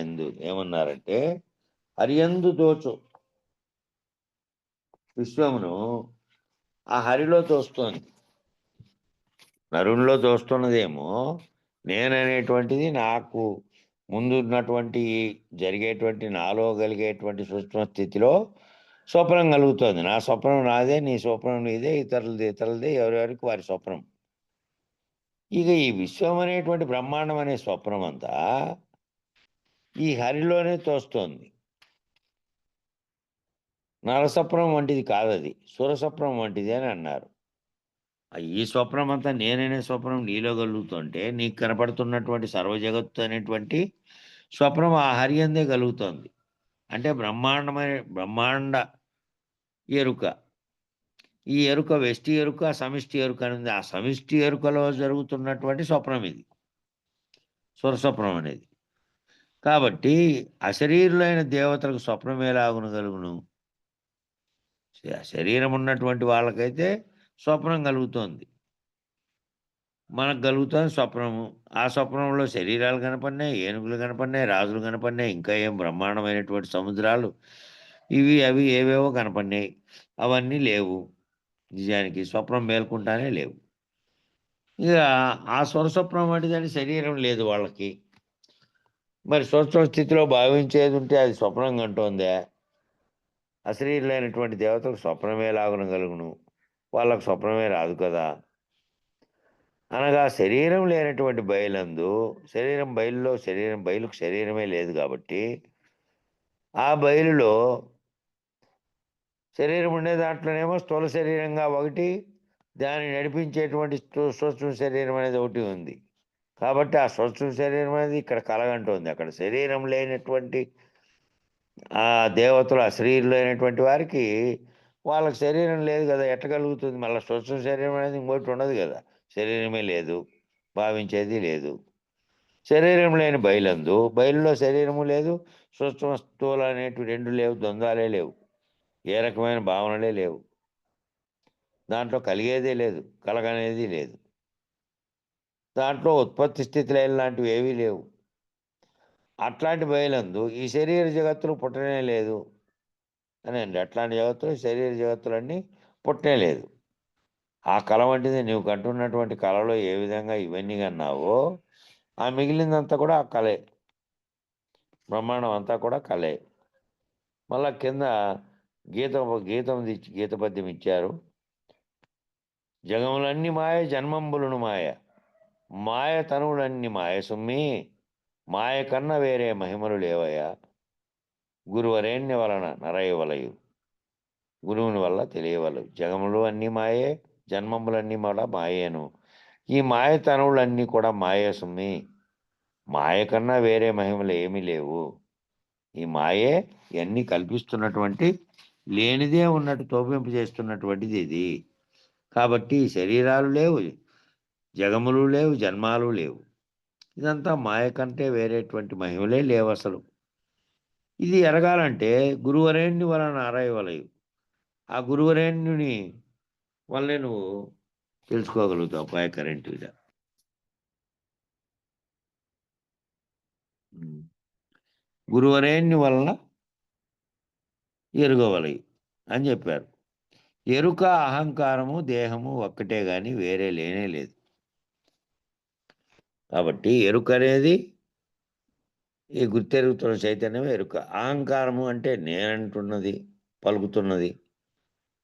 ఏమన్నారంటే హరియందు దోచు విశ్వమును ఆ హరిలో తోస్తోంది. నరునిలో తోస్తున్నదేమో నేననేటువంటిది నాకు ముందు ఉన్నటువంటి జరిగేటువంటి నాలో కలిగేటువంటి సూక్ష్మ స్థితిలో స్వప్నం కలుగుతుంది. నా స్వప్నం నాదే, నీ స్వప్నం నీదే, ఇతరులదే, ఎవరెవరికి వారి స్వప్నం. ఇక ఈ విశ్వం అనేటువంటి బ్రహ్మాండం అనే స్వప్నం అంతా ఈ హరిలోనే తోస్తోంది. నరస్వప్నం వంటిది కాదది, సురస్వప్నం వంటిది అని అన్నారు. ఈ స్వప్నం అంతా నేననే స్వప్నం నీలో కలుగుతుంటే నీకు కనపడుతున్నటువంటి సర్వజగత్తు అనేటువంటి స్వప్నం ఆ హరి అందే కలుగుతోంది. అంటే బ్రహ్మాండ ఎరుక. ఈ ఎరుక వెష్టి ఎరుక, సమిష్టి ఎరుక అని ఉంది. ఆ సమిష్టి ఎరుకలో జరుగుతున్నటువంటి స్వప్నం ఇది సురస్వప్నం అనేది. కాబట్టి అశరీరులైన దేవతలకు స్వప్నం ఎలాగునగలుగును? శరీరం ఉన్నటువంటి వాళ్ళకైతే స్వప్నం కలుగుతోంది, మనకు కలుగుతుంది స్వప్నము. ఆ స్వప్నంలో శరీరాలు కనపడినాయి, ఏనుగులు కనపడినాయి, రాజులు కనపడినాయి, ఇంకా ఏం బ్రహ్మాండమైనటువంటి సముద్రాలు ఇవి అవి ఏవేవో కనపడినాయి. అవన్నీ లేవు, నిజానికి స్వప్నం మేల్కుంటానే లేవు. ఇక ఆ స్వరస్వప్నం వంటిదని శరీరం లేదు వాళ్ళకి. మరి సూక్ష్మ స్థితిలో భావించేది ఉంటే అది స్వప్నం కంటోందే. అశరీరులైనటువంటి దేవతలకు స్వప్నమే లాగునగలుగును. వాళ్ళకు స్వప్నమే రాదు కదా. అనగా శరీరం లేనటువంటి బయలందు బయలుకు శరీరమే లేదు కాబట్టి ఆ బయలులో శరీరం ఉండే దాంట్లోనేమో స్థూల శరీరంగా ఒకటి, దాన్ని నడిపించేటువంటి సూక్ష్మ శరీరం అనేది ఒకటి ఉంది. కాబట్టి ఆ సూక్ష్మ శరీరం అనేది ఇక్కడ కలగంటుంది. అక్కడ శరీరం లేనటువంటి ఆ దేవతలు అశరీరులైనటువంటి వారికి వాళ్ళకి శరీరం లేదు కదా, ఎట్ట కలుగుతుంది? మళ్ళీ సూక్ష్మ శరీరం అనేది ఇంకోటి ఉండదు కదా. శరీరమే లేదు, భావించేది లేదు. శరీరం లేని బయలందు బయలులో శరీరము లేదు, సూక్ష్మ స్థూల అనేటివి రెండు లేవు, ద్వంద్వాలే లేవు, ఏ రకమైన భావనలే లేవు. దాంట్లో కలిగేదే లేదు, కలగనేది లేదు. దాంట్లో ఉత్పత్తి స్థితి లాంటివి ఏవీ లేవు. అట్లాంటి బయలందు ఈ శరీర జగత్తులు పుట్టనే లేదు అని అండి. అట్లాంటి జగత్తులు శరీర జగత్తులన్నీ పుట్టనే లేదు. ఆ కళ వంటిది నువ్వు కంటున్నటువంటి కళలో ఏ విధంగా ఇవన్నీ కన్నావో ఆ మిగిలిందంతా కూడా ఆ కళే. బ్రహ్మాండం అంతా కూడా కళే. మళ్ళా కింద గీత పద్యం ఇచ్చారు. జగములన్నీ మాయ, జన్మంబులను మాయ, మాయ తనువులన్నీ మాయ సుమ్మి, మాయ కన్నా వేరే మహిమలు లేవయ్యా, గురువరేణ్య వలన నరయవలయు, గురువుని వల్ల తెలియవలవు. జగములు అన్నీ మాయే, జన్మములన్నీ కూడా మాయేను. ఈ మాయ తనువులన్నీ కూడా మాయే సుమ్మి, మాయ కన్నా వేరే మహిమలు ఏమీ లేవు. ఈ మాయే ఇవన్నీ కల్పిస్తున్నటువంటి, లేనిదే ఉన్నట్టు తోపింపు చేస్తున్నటువంటిది ఇది. కాబట్టి శరీరాలు లేవు, జగములు లేవు, జన్మాలు లేవు. ఇదంతా మాయ కంటే వేరేటువంటి మహిమలే లేవు అసలు. ఇది ఎరగాలంటే గురువరేణ్యుని వలన ఆరాయవలయు. ఆ గురువరేణ్యుని వల్లే నువ్వు తెలుసుకోగలుగుతావు అపాయకరెంట్గా. గురువరేణ్యు వలన ఎరుగవలయు అని చెప్పారు. ఎరుక, అహంకారము, దేహము ఒక్కటే గాని వేరే లేనే లేదు. కాబట్టి ఎరుక అనేది ఈ గుర్తెరుగుతున్న చైతన్యమే ఎరుక. అహంకారము అంటే నేనంటున్నది, పలుకుతున్నది.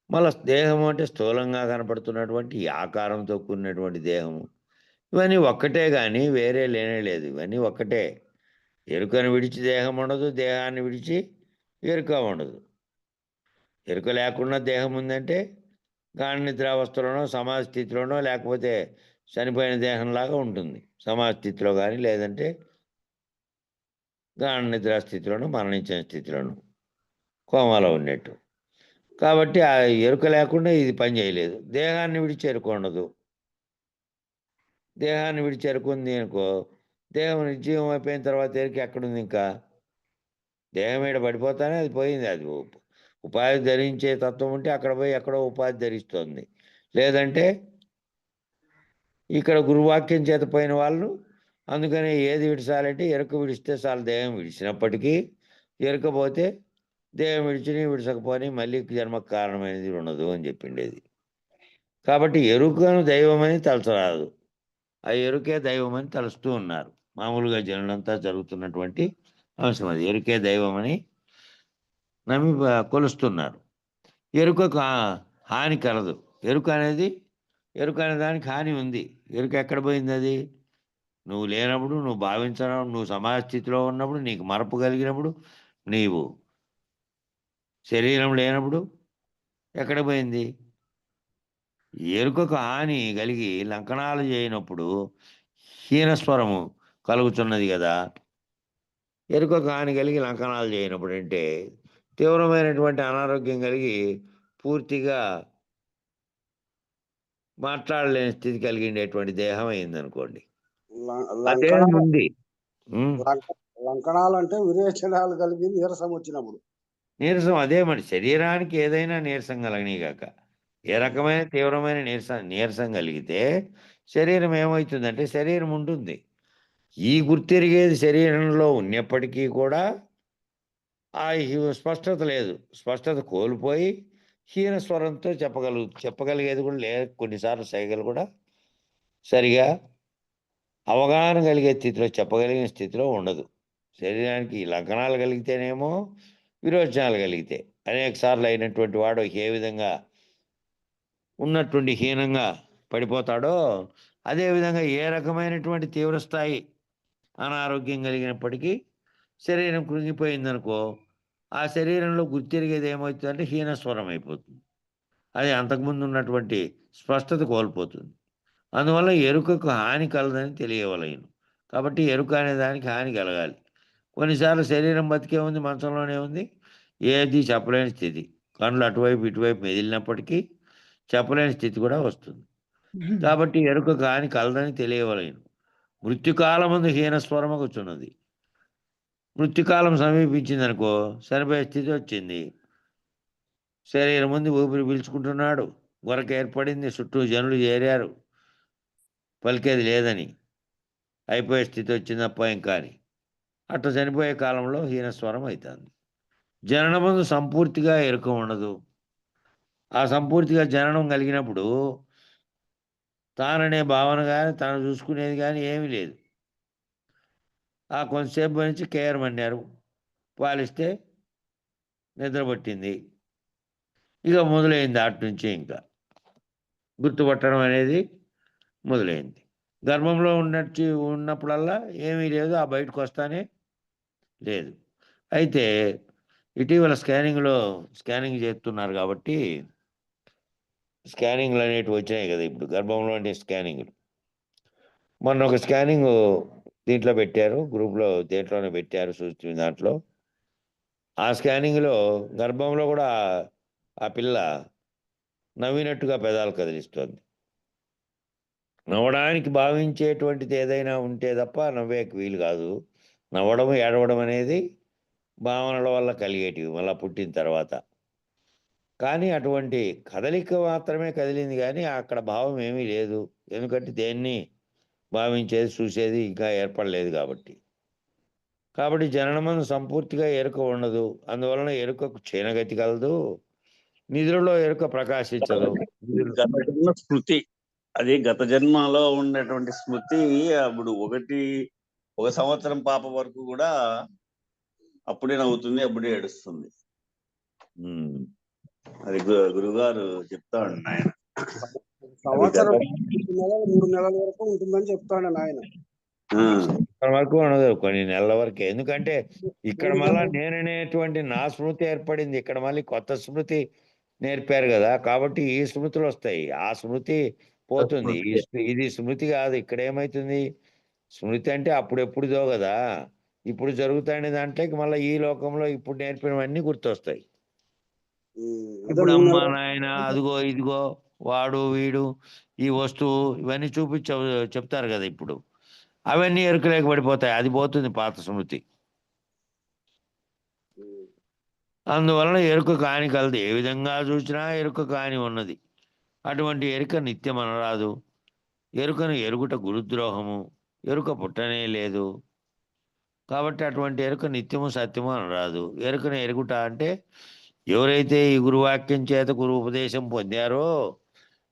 మళ్ళీ దేహము అంటే స్థూలంగా కనపడుతున్నటువంటి ఈ ఆకారంతో కూడినటువంటి దేహము. ఇవన్నీ ఒక్కటే కానీ వేరే లేనే లేదు. ఇవన్నీ ఒక్కటే. ఎరుకను విడిచి దేహం ఉండదు, దేహాన్ని విడిచి ఎరుక ఉండదు. ఎరుక లేకుండా దేహం ఉందంటే గాఢ నిద్రావస్థలోనో, సమాధి స్థితిలోనో, లేకపోతే చనిపోయిన దేహంలాగా ఉంటుంది సమాధి స్థితిలో కానీ, లేదంటే గాఢ నిద్రా స్థితిలోనూ, మరణించిన స్థితిలోనూ, కోమాలో ఉన్నట్టు. కాబట్టి ఆ ఎరుక లేకుండా ఇది పని చేయలేదు. దేహాన్ని విడిచి ఎరుక ఉండదు. దేహాన్ని విడిచి ఎరుకుంది అనుకో, దేహం నిర్జీవం అయిపోయిన తర్వాత ఎరుక ఎక్కడుంది? ఇంకా దేహం ఈడ పడిపోతానే అది పోయింది. అది ఉపాధి ధరించే తత్వం ఉంటే అక్కడ పోయి ఎక్కడో ఉపాధి ధరిస్తుంది. లేదంటే ఇక్కడ గురువాక్యం చేత పోయిన వాళ్ళు అందుకనే ఏది విడిచాలంటే ఎరుక విడిస్తే చాలు. దేహం విడిచినప్పటికీ ఎరుక పోతే దేహం విడిచిని విడిచకపోని మళ్ళీ జన్మకు కారణమైనది ఉండదు అని చెప్పిండేది. కాబట్టి ఎరుకను దైవమని తలచరాదు, ఆ ఎరుకే దైవమని తలుస్తూ ఉన్నారు. మామూలుగా జనులంతా జరుగుతున్నటువంటి అంశం అది. ఎరుకే దైవమని నమ్మి కొలుస్తున్నారు. ఎరుకకు హాని కలదు. ఎరుక అనే దానికి హాని ఉంది. ఎరుక ఎక్కడ పోయింది? అది నువ్వు లేనప్పుడు, నువ్వు భావించడం, నువ్వు సమాజ స్థితిలో ఉన్నప్పుడు, నీకు మరపు కలిగినప్పుడు, నీవు శరీరం లేనప్పుడు ఎక్కడ పోయింది? ఎరుకకు హాని కలిగి లంకనాలు చేయనప్పుడు హీనస్వరము కలుగుతున్నది కదా. ఎరుకకు హాని కలిగి లంకనాలు చేయనప్పుడు అంటే తీవ్రమైనటువంటి అనారోగ్యం కలిగి పూర్తిగా మాట్లాడలేని స్థితి కలిగిండేటువంటి దేహం అయిందనుకోండి. ఆ దేహం ఉంది. లంకణాలంటే విరేచనాలు కలిగి నీరసం వచ్చినప్పుడు. నీరసం అదే మరి శరీరానికి ఏదైనా నీరసం కలగనీగాక. ఏ రకమైన తీవ్రమైన నీరసం కలిగితే శరీరం ఏమవుతుందంటే శరీరం ఉంటుంది. ఈ గుర్తెరిగేది శరీరంలో ఉన్నప్పటికీ కూడా ఆ స్పష్టత లేదు. స్పష్టత కోల్పోయి హీన స్వరంతో చెప్పగలిగేది కూడా లేదు. కొన్నిసార్లు సైగలు కూడా సరిగా అవగాహన కలిగే స్థితిలో, చెప్పగలిగిన స్థితిలో ఉండదు. శరీరానికి లక్షణాలు కలిగితేనేమో విరోచనాలు కలిగితే అనేక సార్లు అయినటువంటి వాడు ఏ విధంగా ఉన్నటువంటి హీనంగా పడిపోతాడో అదేవిధంగా ఏ రకమైనటువంటి తీవ్రస్థాయి అనారోగ్యం కలిగినప్పటికీ శరీరం కృంగిపోయిందనుకో ఆ శరీరంలో గుర్తిరిగేది ఏమవుతుందంటే హీనస్వరం అయిపోతుంది. అది అంతకుముందు ఉన్నటువంటి స్పష్టత కోల్పోతుంది. అందువల్ల ఎరుకకు హాని కలదని తెలియవలయను. కాబట్టి ఎరుక అనే దానికి హాని కలగాలి. కొన్నిసార్లు శరీరం బతికే ఉంది, మంచంలోనే ఉంది, ఏది చెప్పలేని స్థితి. కళ్ళు అటువైపు ఇటువైపు మెదిలినప్పటికీ చెప్పలేని స్థితి కూడా వస్తుంది. కాబట్టి ఎరుకకు హాని కలదని తెలియవలయను. మృత్యుకాలమందు హీనస్వరమగుచున్నది. మృత్యుకాలం సమీపించిందనుకో చనిపోయే స్థితి వచ్చింది. శరీరం ముందు ఊపిరి పీల్చుకుంటున్నాడు, గొరక ఏర్పడింది, చుట్టూ జనులు చేరారు, పలికేది లేదని అయిపోయే స్థితి వచ్చిందప్ప ఇంకా అని. అట్లా చనిపోయే కాలంలో హీనస్వరం అవుతుంది. జననమందు సంపూర్తిగా ఎరుక ఉండదు. ఆ సంపూర్తిగా జననం కలిగినప్పుడు తాననే భావన కానీ తాను చూసుకునేది కానీ ఏమీ లేదు. ఆ కొంతసేపు నుంచి కేరమన్నారు, పాలిస్తే నిద్రపట్టింది, ఇక మొదలైంది. అటు నుంచి ఇంకా గుర్తుపట్టడం అనేది మొదలైంది. గర్భంలో ఉన్నప్పుడల్లా ఏమీ లేదు, ఆ బయటకు వస్తానే లేదు. అయితే ఇటీవల స్కానింగ్ చేస్తున్నారు కాబట్టి స్కానింగ్లు అనేటివి వచ్చినాయి కదా ఇప్పుడు, గర్భంలో అంటే స్కానింగ్లు. మొన్న ఒక స్కానింగ్ దీంట్లో పెట్టారు, గ్రూప్లో దేంట్లోనే పెట్టారు, చూస్తుంది దాంట్లో. ఆ స్కానింగ్లో గర్భంలో కూడా ఆ పిల్ల నవ్వినట్టుగా పెదాలు కదిలిస్తోంది. నవ్వడానికి భావించేటువంటిది ఏదైనా ఉంటే తప్ప నవ్వేకి వీలు కాదు. నవ్వడం ఏడవడం అనేది భావనల వల్ల కలిగేటివి మళ్ళా పుట్టిన తర్వాత. కానీ అటువంటి కదలిక మాత్రమే కదిలింది కానీ అక్కడ భావం ఏమీ లేదు. ఎందుకంటే దేన్ని భావించేది చూసేది ఇంకా ఏర్పడలేదు కాబట్టి. కాబట్టి జననమందు సంపూర్తిగా ఎరుక ఉండదు. అందువలన ఎరుకకు క్షీణగతి కలదు. నిధులలో ఎరుక ప్రకాశించదు. గత జన్మ స్మృతి, అది గత జన్మలో ఉన్నటువంటి స్మృతి. అప్పుడు ఒక సంవత్సరం పాప వరకు కూడా అప్పుడే నవ్వుతుంది, అప్పుడే ఏడుస్తుంది. అది గురుగారు చెప్తా ఉండి ఆయన. సంవత్సరం 2 నెలలు 3 నెలల వరకు ఉంటుందని చెప్తాడు ఆయన. వరకు ఉండదు, కొన్ని నెలల వరకే. ఎందుకంటే ఇక్కడ మళ్ళా నేననేటువంటి నా స్మృతి ఏర్పడింది, ఇక్కడ మళ్ళీ కొత్త స్మృతి నేర్పారు కదా, కాబట్టి ఈ స్మృతులు వస్తాయి, ఆ స్మృతి పోతుంది. ఇది స్మృతి కాదు. ఇక్కడ ఏమైతుంది, స్మృతి అంటే అప్పుడెప్పుడుదో కదా, ఇప్పుడు జరుగుతాయనే దాంట్లోకి మళ్ళీ ఈ లోకంలో ఇప్పుడు నేర్పినవన్నీ గుర్తొస్తాయి. ఇప్పుడు అమ్మ నాయన అదిగో ఇదిగో వాడు వీడు ఈ వస్తువు ఇవన్నీ చెప్తారు కదా ఇప్పుడు, అవన్నీ ఎరుకలేక పడిపోతాయి. అది పోతుంది పాత స్మృతి. అందువలన ఎరుక కాని కలదు. ఏ విధంగా చూసినా ఎరుక కాని ఉన్నది. అటువంటి ఎరుక నిత్యం అనరాదు. ఎరుకను ఎరుగుట గురుద్రోహము. ఎరుక పుట్టనే లేదు. కాబట్టి అటువంటి ఎరుక నిత్యము సత్యము అనరాదు. ఎరుకను ఎరుగుట అంటే ఎవరైతే ఈ గురువాక్యం చేత గురు ఉపదేశం పొందారో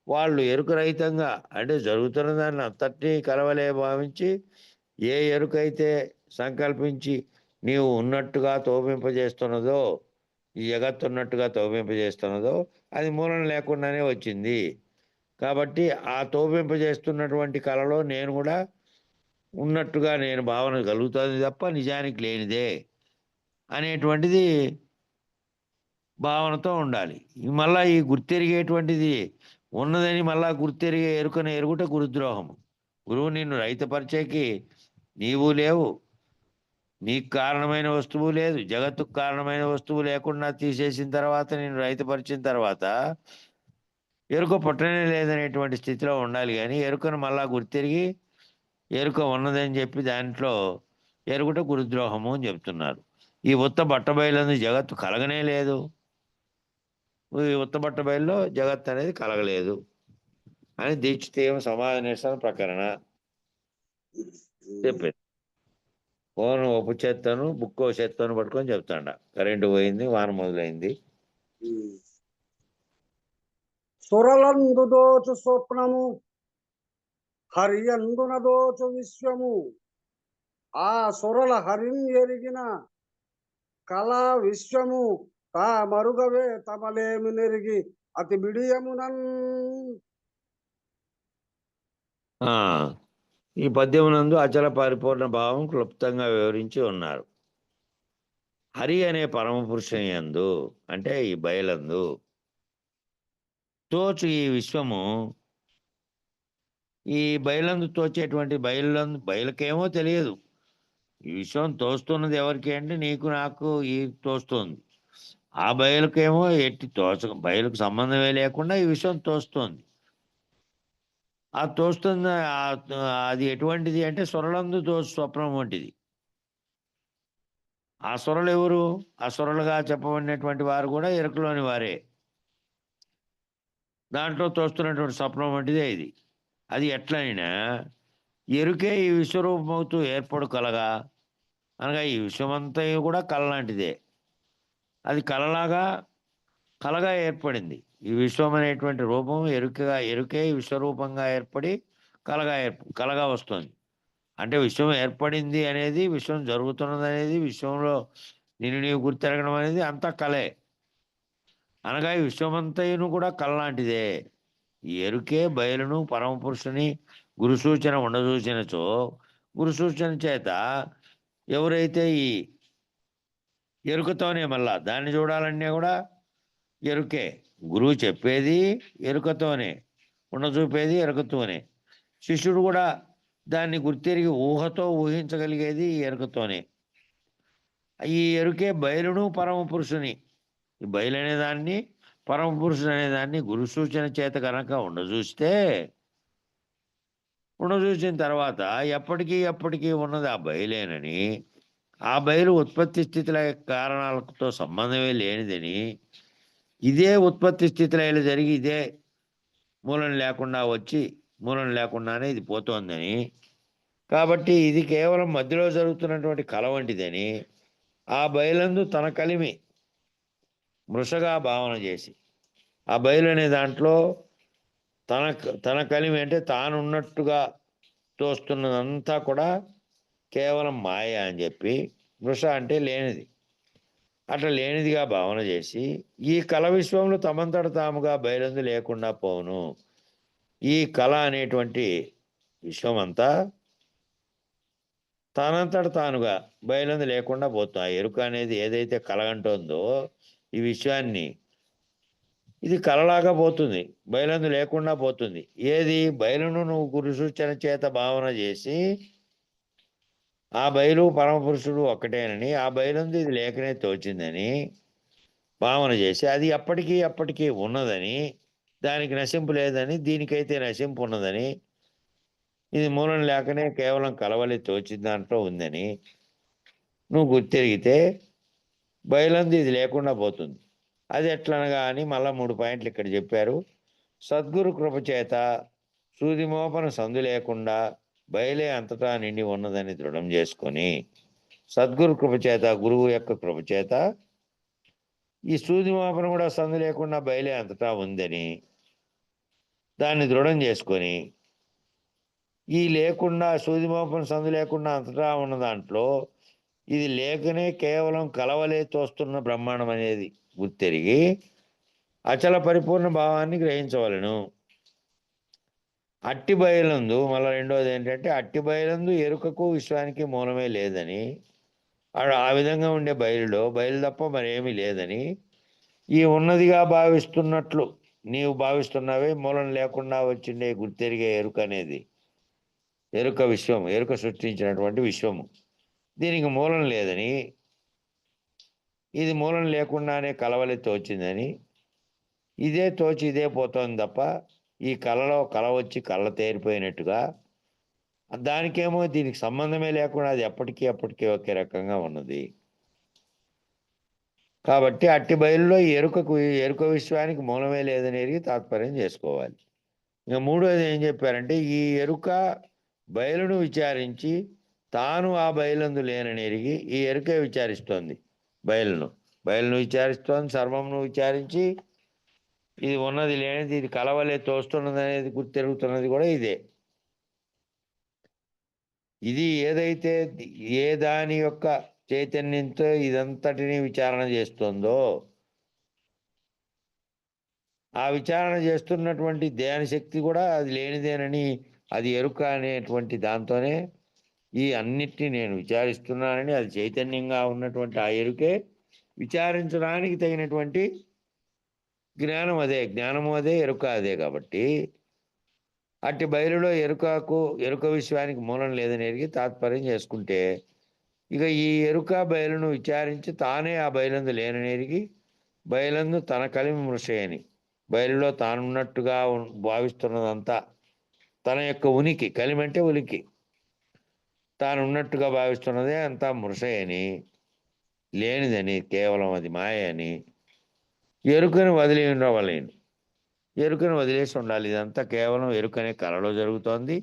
వాళ్ళు ఎరుక రహితంగా, అంటే జరుగుతున్న దాన్ని అంతటినీ కలవలే భావించి ఏ ఎరుకైతే సంకల్పించి నీవు ఉన్నట్టుగా తోపింపజేస్తున్నదో, ఈ జగత్తు ఉన్నట్టుగా తోపింపజేస్తున్నదో అది మూలం లేకుండానే వచ్చింది. కాబట్టి ఆ తోపింపజేస్తున్నటువంటి కళలో నేను కూడా ఉన్నట్టుగా నేను భావన కలుగుతుంది తప్ప నిజానికి లేనిదే అనేటువంటిది భావనతో ఉండాలి. మళ్ళా ఈ గుర్తెరిగేటువంటిది ఉన్నదని మళ్ళా గుర్తెరిగే ఎరుకను ఎరుగుట గురుద్రోహము. గురువు నిన్ను రైతపరిచేకి నీవు లేవు, నీకు కారణమైన వస్తువు లేదు, జగత్తుకు కారణమైన వస్తువు లేకుండా తీసేసిన తర్వాత నేను రైతపరిచిన తర్వాత ఎరుక పుట్టనే లేదనేటువంటి స్థితిలో ఉండాలి. కానీ ఎరుకను మళ్ళా గుర్తెరిగి ఎరుక ఉన్నదని చెప్పి దాంట్లో ఎరుగుట గురుద్రోహము అని చెప్తున్నారు. ఈ ఉత్త బట్టబయలందు జగత్తు కలగనే లేదు. ఈ ఉత్త బట్టబయల్లో జగత్ అనేది కలగలేదు అని దీక్షితేమ సమాజ నిరసన ప్రకరణ చెప్పేది. ఫోన్ ఒప్పు చేస్తాను, బుక్కో చేస్తాను పట్టుకొని చెప్తాండ. కరెంటు పోయింది, వాన మొదలైంది. సురలందు దోచు స్వప్నము, హరియందున దోచు విశ్వము, ఆ సురల హరిం ఎరిగిన కళా విశ్వము తా మరుగవే తమలేమి నెరిగి అతి బిడియమునన్. ఆ ఈ పద్యమునందు అచల పరిపూర్ణ భావం క్లుప్తంగా వివరించి ఉన్నారు. హరి అనే పరమ పురుషుని యందు అంటే ఈ బయలందు తోచు ఈ విశ్వము, ఈ బయలందు తోచేటువంటి బయలుకేమో తెలియదు. ఈ విశ్వం తోస్తున్నది ఎవరికి అంటే నీకు నాకు ఈ తోస్తుంది. ఆ బయలుకేమో ఎట్టి బయలుకు సంబంధమే లేకుండా ఈ విషయం తోస్తుంది. ఆ తోస్తుంది అది ఎటువంటిది అంటే సొరలందు స్వప్నం వంటిది. ఆ సొరలు ఎవరు? ఆ సొరలుగా చెప్పబడినటువంటి వారు కూడా ఎరుకలోని వారే. దాంట్లో తోస్తున్నటువంటి స్వప్నం వంటిదే ఇది. అది ఎట్లయినా ఎరుకే ఈ విశ్వరూపమవుతూ ఏర్పడు కలగా, అనగా ఈ విశ్వమంతా కూడా కళ లాంటిదే. అది కలగా ఏర్పడింది. ఈ విశ్వం అనేటువంటి రూపం ఎరుకే విశ్వరూపంగా ఏర్పడి కలగా వస్తుంది. అంటే విశ్వం ఏర్పడింది అనేది, విశ్వం జరుగుతున్నది అనేది, విశ్వంలో నిన్ను నీవు గుర్తెరగడం అనేది అంతా కలే. అనగా ఈ విశ్వమంతయును కూడా కళ లాంటిదే. ఈ ఎరుకే బయలును పరమపురుషుని గురు సూచన ఉండసూచనచో, గురు సూచన చేత ఎవరైతే ఈ ఎరుకతోనే మళ్ళా దాన్ని చూడాలన్నా కూడా ఎరుకే. గురువు చెప్పేది ఎరుకతోనే, ఉండచూపేది ఎరుకతోనే. శిష్యుడు కూడా దాన్ని గుర్తెరిగి ఊహతో ఊహించగలిగేది ఈ ఎరుకతోనే. ఈ ఎరుకే బయలును పరమ పురుషుని. ఈ బయలు అనేదాన్ని, పరమ పురుషుడు అనేదాన్ని గురు సూచన చేత కనుక ఉండచూసిన తర్వాత ఎప్పటికీ ఉన్నది ఆ బయలేనని, ఆ బయలు ఉత్పత్తి స్థితుల కారణాలతో సంబంధమే లేనిదని, ఇదే ఉత్పత్తి స్థితిలో జరిగి ఇదే మూలం లేకుండా వచ్చి మూలం లేకుండానే ఇది పోతోందని, కాబట్టి ఇది కేవలం మధ్యలో జరుగుతున్నటువంటి కళ వంటిదని ఆ బయలందు తన కలిమి మృషగా భావన చేసి, ఆ బయలు అనే దాంట్లో తన కలిమి అంటే తానున్నట్టుగా తోస్తున్నదంతా కూడా కేవలం మాయ అని చెప్పి, మృష అంటే లేనిది, అట్లా లేనిదిగా భావన చేసి ఈ కళ విశ్వంలో తమంతట తాముగా బయలందు లేకుండా పోను. ఈ కళ అనేటువంటి విశ్వమంతా తనంతట తానుగా బయలందు లేకుండా పోతుంది. ఆ ఎరుక అనేది ఏదైతే కలగంటుందో ఈ విశ్వాన్ని, ఇది కలలాగా పోతుంది, బయలందు లేకుండా పోతుంది. ఏది బయలును నువ్వు గురు సూచన చేత భావన చేసి ఆ బయలు పరమపురుషుడు ఒక్కటేనని, ఆ బయలందు ఇది లేకనే తోచిందని భావన చేసి, అది అప్పటికీ ఉన్నదని, దానికి నశింపు లేదని, దీనికైతే నశింపు ఉన్నదని, ఇది మూలం లేకనే కేవలం కలవలి తోచిన దాంట్లో ఉందని నువ్వు గుర్తెరిగితే బయలందు ఇది లేకుండా పోతుంది. అది ఎట్లనగా అని మళ్ళా 3 పాయింట్లు ఇక్కడ చెప్పారు. సద్గురు కృపచేత సూదిమోపన సందు లేకుండా బయలే అంతటా నిండి ఉన్నదని దృఢం చేసుకొని, సద్గురు కృపచేత, గురువు యొక్క కృపచేత ఈ సూదిమోపన కూడా సందు లేకుండా బయలే అంతటా ఉందని దాన్ని దృఢం చేసుకొని, ఈ లేకుండా సూదిమోపన సందు లేకుండా అంతటా ఉన్న దాంట్లో ఇది లేకనే కేవలం కలవలే తోస్తున్న బ్రహ్మాండం అనేది గుర్తెరిగి అచల పరిపూర్ణ భావాన్ని గ్రహించవలను. అట్టి బయలందు మళ్ళీ రెండోది ఏంటంటే, అట్టి బయలందు ఎరుకకు విశ్వానికి మూలమే లేదని, ఆ విధంగా ఉండే బయలు తప్ప మరేమీ లేదని, ఈ ఉన్నదిగా భావిస్తున్నట్లు నీవు భావిస్తున్నవే మూలం లేకుండా వచ్చిండే గుర్తెరిగే ఎరుక అనేది, ఎరుక సృష్టించినటువంటి విశ్వము, దీనికి మూలం లేదని, ఇది మూలం లేకుండానే కలవలి తోచిందని, ఇదే తోచి ఇదే పోతోంది తప్ప ఈ కళలో కళ వచ్చి కళ్ళ తేరిపోయినట్టుగా, దానికేమో దీనికి సంబంధమే లేకుండా అది ఎప్పటికీ ఒకే రకంగా ఉన్నది. కాబట్టి అట్టి బయలులో ఎరుక విశ్వానికి మూలమే లేదనేది తాత్పర్యం చేసుకోవాలి. ఇంకా మూడోది ఏం చెప్పారంటే, ఈ ఎరుక బయలును విచారించి తాను ఆ బయలందు లేనని ఎరిగి ఈ ఎరుకే విచారిస్తోంది బయలును విచారిస్తోంది, సర్వమును విచారించి ఇది ఉన్నది లేనిది, ఇది కలవలే తోస్తున్నది అనేది గుర్తెరుగుతున్నది కూడా ఇదే. ఇది ఏదైతే ఏ దాని యొక్క చైతన్యంతో ఇదంతటిని విచారణ చేస్తుందో, ఆ విచారణ చేస్తున్నటువంటి ధ్యాన శక్తి కూడా అది లేనిదేనని, అది ఎరుక అనేటువంటి దాంతోనే ఈ అన్నిటినీ నేను విచారిస్తున్నానని, అది చైతన్యంగా ఉన్నటువంటి ఆ ఎరుకే విచారించడానికి తగినటువంటి జ్ఞానం అదే, జ్ఞానము అదే, ఎరుక అదే. కాబట్టి అట్టి బయలులో ఎరుక విశ్వానికి మూలం లేదని ఎరిగి తాత్పర్యం చేసుకుంటే, ఇక ఈ ఎరుక బయలును విచారించి తానే ఆ బయలందు లేనని ఎరిగి బయలందు తన కలిమి మృషయని, బయలులో తానున్నట్టుగా భావిస్తున్నదంతా తన యొక్క ఉనికి, కలిమంటే ఉనికి, తాను ఉన్నట్టుగా భావిస్తున్నదే అంతా మృషయని, లేనిదని, కేవలం అది మాయ అని ఎరుకని వదిలి ఉండవలేను. ఎరుకని వదిలేసి ఉండాలి. ఇదంతా కేవలం ఎరుకనే కళలో జరుగుతోంది.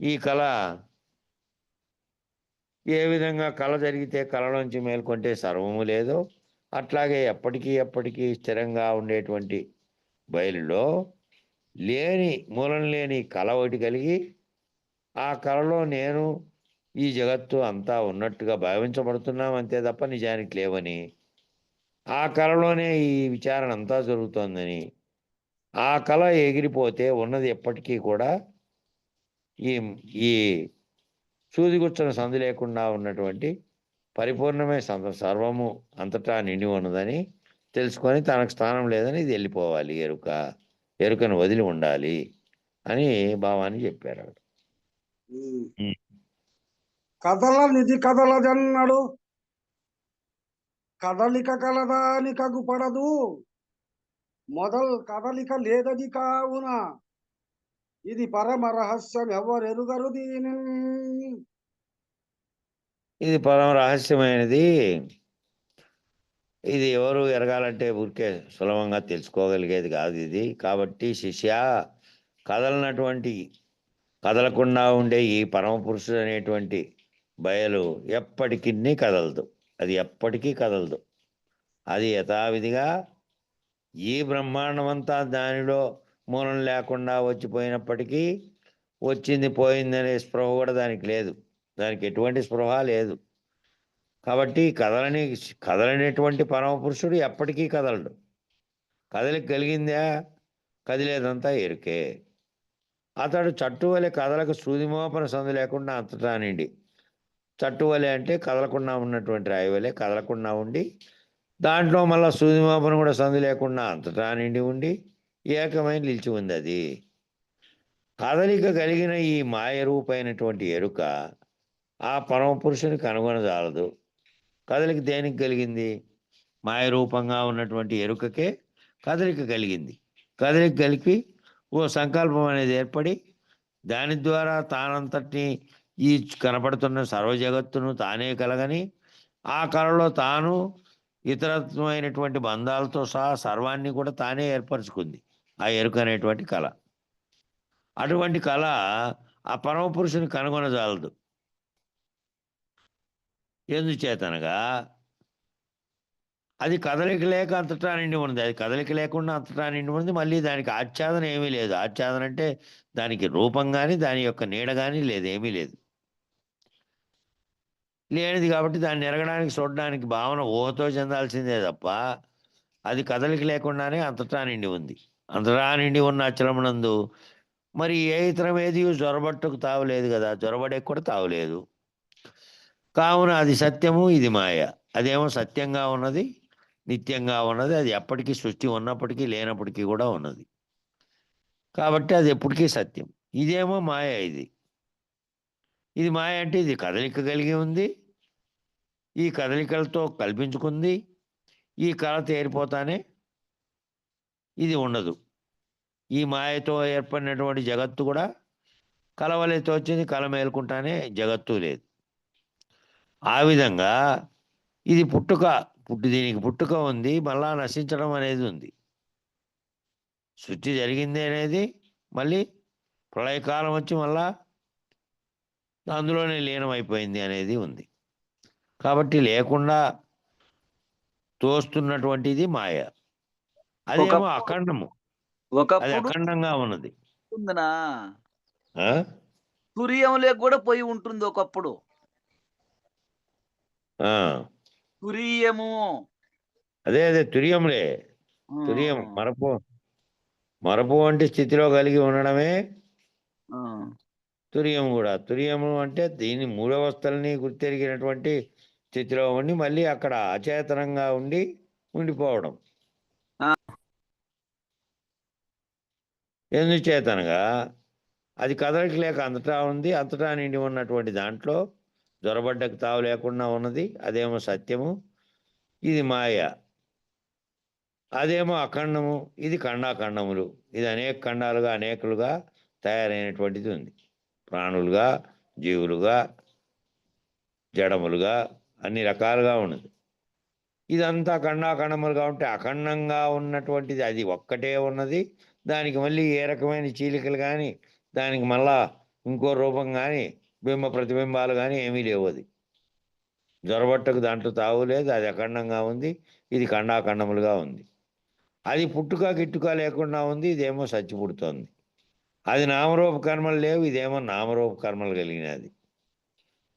ఈ కళ ఏ విధంగా కళ జరిగితే కళలోంచి మేల్కొంటే సర్వము లేదో, అట్లాగే ఎప్పటికీ స్థిరంగా ఉండేటువంటి బయలులో మూలం లేని కళ ఒకటి కలిగి, ఆ కళలో నేను ఈ జగత్తు అంతా ఉన్నట్టుగా భావించబడుతున్నాం అంతే తప్ప నిజానికి లేవని, ఆ కళలోనే ఈ విచారణ అంతా జరుగుతోందని, ఆ కళ ఎగిరిపోతే ఉన్నది ఎప్పటికీ కూడా ఈ ఈ సూదిగుచ్చన సందు లేకుండా ఉన్నటువంటి పరిపూర్ణమే సర్వము అంతటా నిండి ఉన్నదని తెలుసుకొని తనకు స్థానం లేదని ఇది వెళ్ళిపోవాలి. ఎరుకను వదిలి ఉండాలి అని భావాన్ని చెప్పారు ఆవిడ. కథల నిధి కదలదన్నాడు, కదలిక కలదాని కగుపడదు, కదలిక లేదది కావున, ఇది పరమ రహస్యం ఎవరెరుగరు దీని. ఇది పరమ రహస్యమైనది. ఇది ఎవరు ఎరగాలంటే ఊరికే సులభంగా తెలుసుకోగలిగేది కాదు ఇది. కాబట్టి శిష్య, కదలకుండా ఉండే ఈ పరమ పురుషుడు అనేటువంటి బయలు ఎప్పటికీ కదలదు. అది ఎప్పటికీ కదలదు. అది యథావిధిగా ఈ బ్రహ్మాండమంతా దానిలో మూలం లేకుండా వచ్చిపోయినప్పటికీ వచ్చింది పోయిందనే స్పృహ కూడా దానికి లేదు. దానికి ఎటువంటి స్పృహ లేదు. కాబట్టి కదలనేటువంటి పరమపురుషుడు ఎప్పటికీ కదలడు. కదలిక కలిగిందా, కదిలేదంతా ఎరుకే. అతడు చట్టువలె కదలకు సూదిమోపన సందు లేకుండా అంతటా నిండి, చట్టువలె అంటే కదలకుండా ఉన్నటువంటి రాయివలె కదలకుండా ఉండి, దాంట్లో మళ్ళీ సూదిమోపన కూడా సందు లేకుండా అంతటా నిండి ఉండి ఏకమై నిలిచి ఉంది. అది కదలిక కలిగిన ఈ మాయ రూపైనటువంటి ఎరుక ఆ పరమపురుషుని కనుగొనజాలదు. కదలిక దేనికి కలిగింది? మాయ రూపంగా ఉన్నటువంటి ఎరుకకే కదలిక కలిగింది. కదలిక కలిపి ఓ సంకల్పం అనేది ఏర్పడి, దాని ద్వారా తానంతటిని ఈ కనపడుతున్న సర్వజగత్తును తానే కలగని, ఆ కళలో తాను ఇతరత్వమైనటువంటి బంధాలతో సహా సర్వాన్ని కూడా తానే ఏర్పరచుకుంది ఆ ఎరుక అనేటువంటి కళ. అటువంటి కళ ఆ పరమపురుషుని కనుగొనజాలదు. ఎందుచేతనగా అది కదలిక లేక అంతటా నిండి ఉంది. అది కదలిక లేకుండా అంతటా నిండి ఉంది. మళ్ళీ దానికి ఆచ్ఛాదన ఏమీ లేదు. ఆచ్ఛాదన అంటే దానికి రూపం కానీ దాని యొక్క నీడ కానీ లేదు, ఏమీ లేదు. లేనిది కాబట్టి దాన్ని ఎరగడానికి చూడడానికి భావన ఊహతో చెందాల్సిందే తప్ప అది కదలిక లేకుండానే అంతటా నిండి ఉంది. అంతటా నిండి ఉన్న అచలమునందు మరి ఏ ఇతరం ఏది జ్వరబట్టుకు తావులేదు కదా, జ్వరబడే కూడా తావులేదు. కావున అది సత్యము, ఇది మాయ. అదేమో సత్యంగా ఉన్నది, నిత్యంగా ఉన్నది. అది ఎప్పటికీ సృష్టి ఉన్నప్పటికీ లేనప్పటికీ కూడా ఉన్నది. కాబట్టి అది ఎప్పటికీ సత్యం. ఇదేమో మాయ. ఇది మాయ అంటే ఇది కదలిక కలిగి ఉంది, ఈ కదలికలతో కల్పించుకుంది. ఈ కళ తేరిపోతానే ఇది ఉండదు. ఈ మాయతో ఏర్పడినటువంటి జగత్తు కూడా కలవలేతో వచ్చింది, కల మేలుకుంటానే జగత్తు లేదు. ఆ విధంగా ఇది దీనికి పుట్టుక ఉంది, మళ్ళా నశించడం అనేది ఉంది. సృష్టి జరిగింది అనేది మళ్ళీ ప్రళయకాలం వచ్చి మళ్ళా అందులోనే లీనమైపోయింది అనేది ఉంది. కాబట్టి లేకుండా తోస్తున్నటువంటిది మాయ. అదేమో అఖండము, అది ఒకప్పుడు అఖండంగా ఉన్నది. ఉందనా ఆ? తురియంలోకి కూడా పోయి ఉంటుంది ఒకప్పుడు. ఆ! తురియము. అదే తుర్యంలే. తుర్యం హ్మ్. మరపు వంటి స్థితిలో కలిగి ఉండడమే హ్మ్. తుర్యం గూడా. తుర్యము అంటే దీని మూడవస్థల్ని గుర్తెరిగినటువంటి స్థితిలో ఉండి మళ్ళీ అక్కడ అచేతనంగా ఉండిపోవడం. ఆ! ఎందుచేతనగా అది కదలిక లేక అంతటా ఉంది. అంతటా నిండి ఉన్నటువంటి దాంట్లో జొరబడ్డకు తావు లేకుండా ఉన్నది. అదేమో సత్యము. ఇది మాయ. అదేమో అఖండము. ఇది ఖండాఖండములు. ఇది అనేక ఖండాలుగా, అనేకులుగా తయారైనటువంటిది ఉంది. ప్రాణులుగా, జీవులుగా, జడములుగా అన్ని రకాలుగా ఉన్నది. ఇదంతా ఖండాఖండములుగా ఉంటే అఖండంగా ఉన్నటువంటిది అది ఒక్కటే ఉన్నది. దానికి మళ్ళీ ఏ రకమైన చీలికలు గాని, దానికి మళ్ళా ఇంకో రూపం గాని, బింబ ప్రతిబింబాలు గాని ఏమీ లేవు అది. జొరబట్టకు దాంట్లో తావు లేదు. అది అఖండంగా ఉంది. ఇది ఖండాఖండములుగా ఉంది. అది పుట్టుక, గిట్టుక లేకుండా ఉంది. ఇదేమో సచ్చి పుడుతోంది. అది నామరూప కర్మలు లేవు. ఇదేమో నామరూప కర్మలు కలిగినది.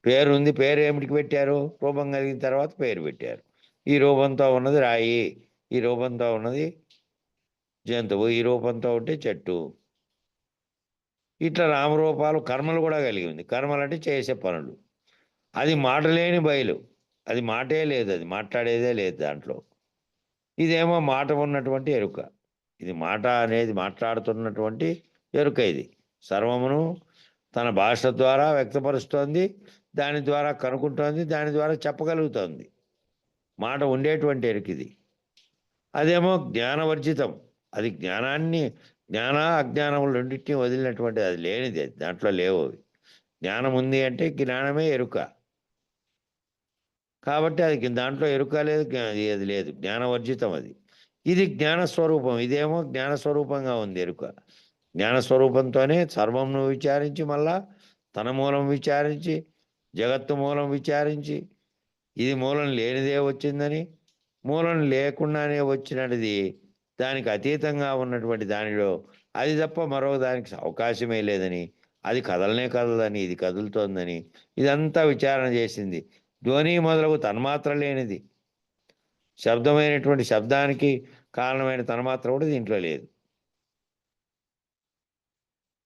పేరుంది. పేరు ఏమిటికి పెట్టారు? రూపం కలిగిన తర్వాత పేరు పెట్టారు. ఈ రూపంతో ఉన్నది రాయి. ఈ రూపంతో ఉన్నది జంతువు. ఈ రూపంతో ఉంటే చెట్టు. ఇట్లా నామరూపాలు కర్మలు కూడా కలిగి ఉంది. కర్మలంటే చేసే పనులు. అది మాట లేని బయలు. అది మాటే లేదు. అది మాట్లాడేదే లేదు దాంట్లో. ఇదేమో మాట ఉన్నటువంటి ఎరుక. ఇది మాట అనేది మాట్లాడుతున్నటువంటి ఎరుక ఇది. సర్వమును తన భాష ద్వారా వ్యక్తపరుస్తోంది. దాని ద్వారా కనుక్కుంటోంది. దాని ద్వారా చెప్పగలుగుతోంది. మాట ఉండేటువంటి ఎరుక ఇది. అదేమో జ్ఞానవర్జితం. అది జ్ఞాన అజ్ఞానములు రెండింటిని వదిలినటువంటిది. అది లేనిది. దాంట్లో లేవు అవి. జ్ఞానం ఉంది అంటే జ్ఞానమే ఎరుక. కాబట్టి అది దాంట్లో ఎరుక లేదు. అది లేదు. జ్ఞానవర్జితం అది. ఇది జ్ఞానస్వరూపం. ఇదేమో జ్ఞానస్వరూపంగా ఉంది ఎరుక. జ్ఞానస్వరూపంతోనే సర్వంను విచారించి మళ్ళా తన మూలం విచారించి, జగత్తు మూలం విచారించి, ఇది మూలం లేనిదే వచ్చిందని, మూలం లేకుండానే వచ్చినది దానికి అతీతంగా ఉన్నటువంటి దానిలో అది తప్ప మరో దానికి అవకాశమే లేదని, అది కదలనే కదలని, ఇది కదులుతోందని ఇదంతా విచారణ చేసింది. ధ్వని మొదలగు తన్మాత్ర లేనిది. శబ్దమైనటువంటి శబ్దానికి కారణమైన తన్మాత్ర కూడా దీంట్లో లేదు.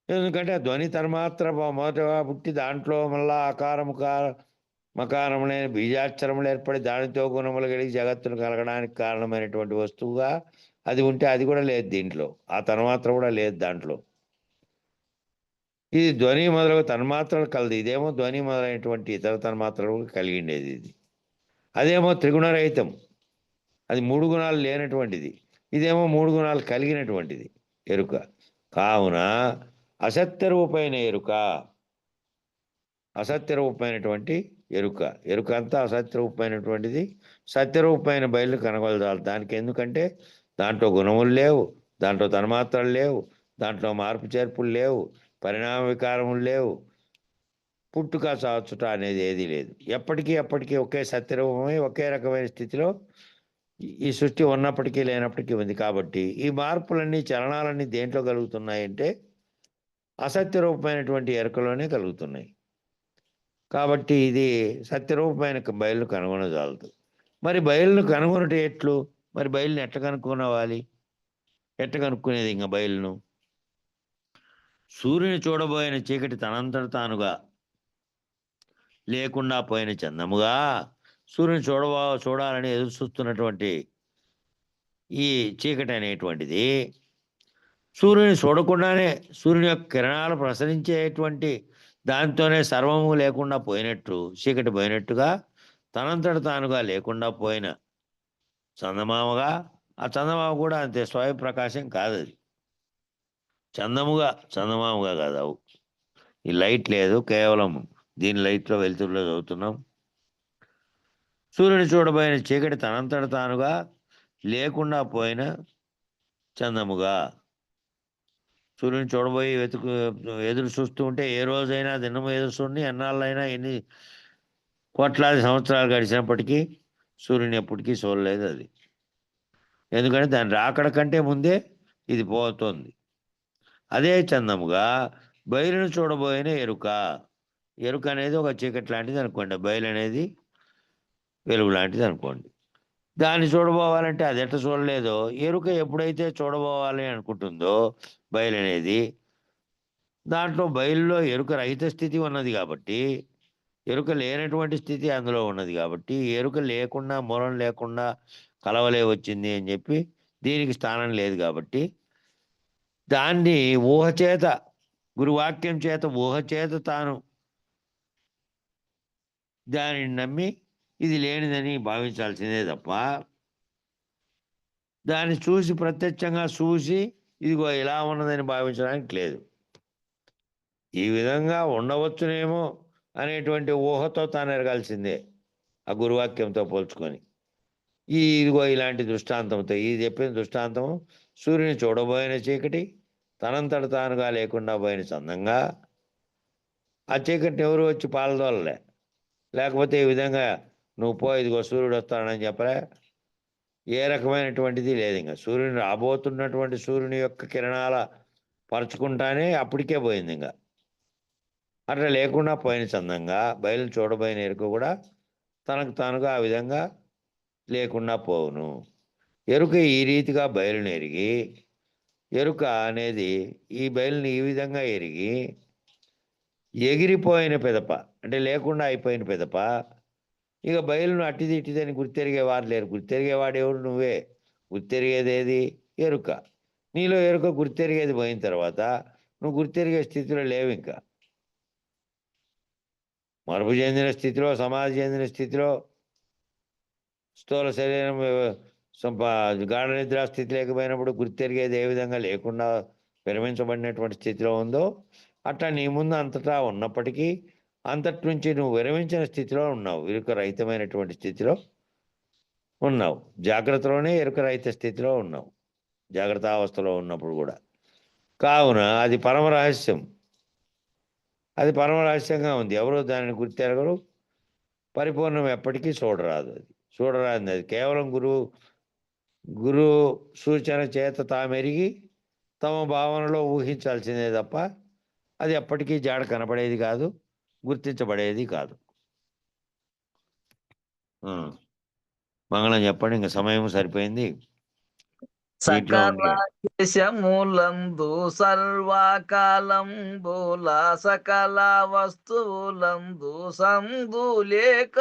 ఎందుకంటే ఆ ధ్వని తన్మాత్ర మొదటగా పుట్టి దాంట్లో మళ్ళా ఆకారము మకారములైన బీజాక్షరములు ఏర్పడి దానితో గుణములు కలిగి జగత్తును కలగడానికి కారణమైనటువంటి వస్తువుగా అది ఉంటే అది కూడా లేదు దీంట్లో. ఆ తన్మాత్ర కూడా లేదు దాంట్లో. ఇది ధ్వని మొదలగు తన్మాత్రలు కలదు. ఇదేమో ధ్వని మొదలైనటువంటి ఇతర తన్మాత్రలు కలిగి ఉండేది ఇది. అదేమో త్రిగుణరహితం. అది 3 గుణాలు లేనటువంటిది. ఇదేమో 3 గుణాలు కలిగినటువంటిది ఎరుక. కావున అసత్యరూపైన ఎరుక. అసత్యరూపమైనటువంటి ఎరుక. ఎరుక అంతా అసత్యరూపమైనటువంటిది. సత్యరూపమైన బయలు కనగొలదాలి. దానికి ఎందుకంటే దాంట్లో గుణములు లేవు. దాంట్లో తన్మాత్రలు లేవు. దాంట్లో మార్పు చేర్పులు లేవు. పరిణామ వికారములు లేవు. పుట్టుక చాచుట అనేది ఏదీ లేదు. ఎప్పటికీ ఒకే సత్యరూపమై ఒకే రకమైన స్థితిలో ఈ సృష్టి ఉన్నప్పటికీ లేనప్పటికీ ఉంది. కాబట్టి ఈ మార్పులన్నీ చలనాలన్నీ దేంట్లో కలుగుతున్నాయంటే అసత్యరూపమైనటువంటి ఎరుకలోనే కలుగుతున్నాయి. కాబట్టి ఇది సత్యరూపమైన బయలును కనుగొనజాలదు. మరి బయలును కనుగొనట ఎట్లు? మరి బయలుని ఎట్లా కనుక్కోవాలి? ఎట్లా కనుక్కునేది ఇంకా బయలును? సూర్యుని చూడబోయిన చీకటి తనంతట తానుగా లేకుండా పోయిన చందముగా సూర్యుని చూడాలని ఎదురు చూస్తున్నటువంటి ఈ చీకటి అనేటువంటిది సూర్యుని చూడకుండానే సూర్యుని యొక్క కిరణాలు ప్రసరించేటువంటి దాంతోనే సర్వము లేకుండా పోయినట్టు, చీకటి పోయినట్టుగా తనంతట తానుగా లేకుండా పోయిన చందమామగా, ఆ చందమామ కూడా అంతే స్వయం ప్రకాశం కాదది. చందమామగా కాదు. ఈ లైట్ లేదు, కేవలం దీని లైట్లో వెలుతురులో చదువుతున్నాం. సూర్యుని చూడబోయిన చీకటి తనంతట తానుగా లేకుండా పోయిన చందముగా. సూర్యుని చూడబోయి ఎదురు చూస్తూ ఉంటే ఏ రోజైనా దినము ఎదురు చూడండి, ఎన్నాళ్ళైనా ఎన్ని కోట్లాది సంవత్సరాలు గడిచినప్పటికీ సూర్యుని ఎప్పటికీ చూడలేదు అది. ఎందుకంటే దాని రాకడ కంటే ముందే ఇది పోతుంది. అదే చందముగా బయలును చూడబోయిన ఎరుక. ఎరుక అనేది ఒక చీకటి లాంటిది అనుకోండి, బయలు అనేది వెలుగు లాంటిది అనుకోండి. దాన్ని చూడబోవాలంటే అది ఎట్లా చూడలేదో, ఎరుక ఎప్పుడైతే చూడబోవాలి అనుకుంటుందో బయలు అనేది, దాంట్లో బయలులో ఎరుక రహిత స్థితి ఉన్నది కాబట్టి, ఎరుక లేనటువంటి స్థితి అందులో ఉన్నది కాబట్టి, ఎరుక లేకుండా మూలం లేకుండా కలవలే వచ్చింది అని చెప్పి దీనికి స్థానం లేదు కాబట్టి, దాన్ని ఊహ చేత, గురువాక్యం చేత, ఊహ చేత తాను దానిని నమ్మి ఇది లేనిదని భావించాల్సిందే తప్ప, దాన్ని చూసి ప్రత్యక్షంగా చూసి ఇదిగో ఇలా ఉన్నదని భావించడానికి లేదు. ఈ విధంగా ఉండవచ్చునేమో అనేటువంటి ఊహతో తాను ఎరగాల్సిందే ఆ గురువాక్యంతో పోల్చుకొని. ఇదిగో ఇలాంటి దృష్టాంతంతో, ఇది చెప్పిన దృష్టాంతం సూర్యుని చూడబోయిన చీకటి తనంతట తానుగా లేకుండా పోయిన చందంగా, ఆ చీకటిని ఎవరు వచ్చి పాలదోలలే. లేకపోతే ఈ విధంగా నువ్వు పో ఇదిగో సూర్యుడు వస్తాడని చెప్పలే, ఏ రకమైనటువంటిది లేదు. ఇంకా సూర్యుని రాబోతున్నటువంటి సూర్యుని యొక్క కిరణాల పరుచుకుంటానే అప్పటికే పోయింది. ఇంకా అట్లా లేకుండా పోయిన చందంగా బయలును చూడబోయిన ఎరుక కూడా తనకు తానుగా ఆ విధంగా లేకుండా పోవును. ఎరుక ఈ రీతిగా బయలును ఎరిగి, ఎరుక అనేది ఈ బయలుని ఈ విధంగా ఎరిగి ఎగిరిపోయిన పిదప, అంటే లేకుండా అయిపోయిన పిదప, ఇక బయలును అట్టిది ఇట్టిదని గుర్తెరిగేవారు లేరు. గుర్తెరిగేవాడు ఎవరు? నువ్వే. గుర్తెరిగేది ఏది? ఎరుక. నీలో ఎరుక గుర్తెరిగేది పోయిన తర్వాత నువ్వు గుర్తెరిగే స్థితిలో లేవు. ఇంకా మరపు చెందిన స్థితిలో, సమాధి చెందిన స్థితిలో, స్థూల శరీరం గాఢ నిద్రా స్థితి లేకపోయినప్పుడు గుర్తెరిగేది ఏ విధంగా లేకుండా విరమించబడినటువంటి స్థితిలో ఉందో, అట్లా నీ ముందు అంతటా ఉన్నప్పటికీ అంతటి నుంచి నువ్వు విరమించిన స్థితిలో ఉన్నావు, ఎరుక రహితమైనటువంటి స్థితిలో ఉన్నావు. జాగ్రత్తలోనే ఎరుక రహిత స్థితిలో ఉన్నావు, జాగ్రత్త అవస్థలో ఉన్నప్పుడు కూడా. కావున అది పరమ రహస్యం. అది పరమ రహస్యంగా ఉంది. ఎవరు దానిని గుర్తెరగరు. పరిపూర్ణం ఎప్పటికీ చూడరాదు. అది చూడరాదు. అది కేవలం గురు సూచన చేత తామెరిగి తమ భావనలో ఊహించాల్సిందే తప్ప అది ఎప్పటికీ జాడ కనపడేది కాదు, గుర్తించబడేది కాదు. మంగళం చెప్పండి. ఇంకా సమయం సరిపోయింది. సకల దేశములందు సర్వకాలంబుల సకల వస్తువులందు సందులేక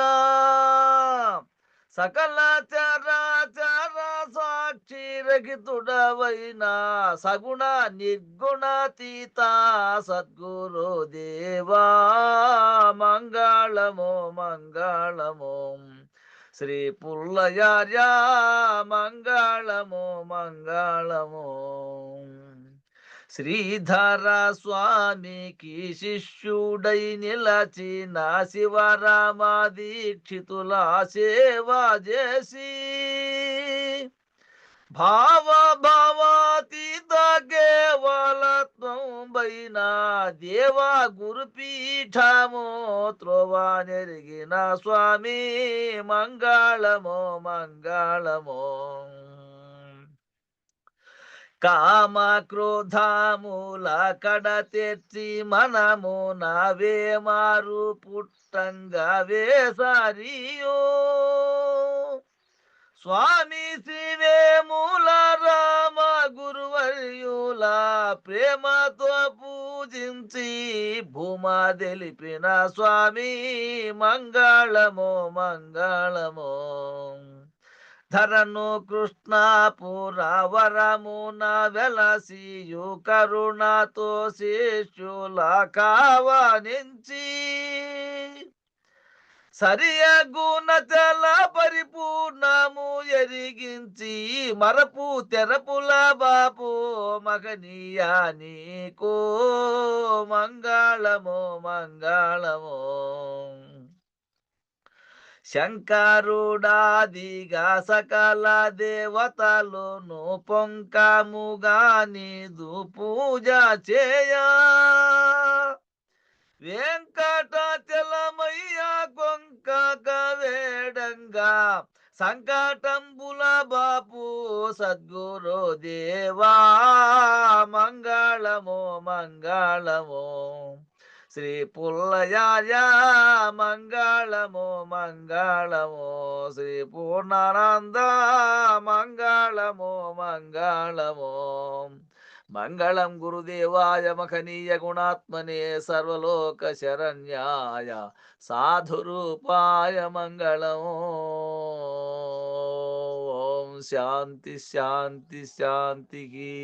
సకల చరాచర సాక్షి రహితుడవైన సగుణ నిర్గుణాతీత సద్గురు దేవా మంగళమో మంగళమో. శ్రీ పుల్లయార్య మంగళమో మంగళమో. శ్రీధర స్వామికి శిష్యుడై నిలచిన శివరామ దీక్షితుల సేవ చేసి భావాతీత కేవలత్వం పైన దేవా గురుపీఠమో త్రోవా నెరిగిన స్వామి మంగళమో మంగళమో. కామ క్రోధముల కడ తెచ్చి మనము నవే మారు పుట్టంగా వేసారియో స్వామి శ్రీవేముల రామ గురువర్యుల ప్రేమతో పూజించి భూమా తెలిపిన స్వామి మంగళమో మంగళమో. ధరను కృష్ణాపురవరమున వెలసియు కరుణతో శిష్యుల కావనించి సరియ గుణచల పరిపూర్ణము ఎరిగించి మరపు తెరపుల బాపు మగనీయా నీకో మంగళమో మంగళమో. శంకరుడాదిగా సకల దేవతలును పొంకముగా నీదు పూజ చేయా వెంకటాచలమయ్య కొంక వేడంగా సంకటంబుల బాపు సద్గురు దేవా మంగళ మంగళము మంగళము శ్రీ పుల్లయాయ మంగళము మంగళము శ్రీ పూర్ణానంద మంగళము మంగళము మంగళం గురుదేవాయ మఖనీయ గుణాత్మనే సర్వలోక శరణ్యాయ సాధురూపాయ మంగళం. ఓం శాంతి శాంతి శాంతికి.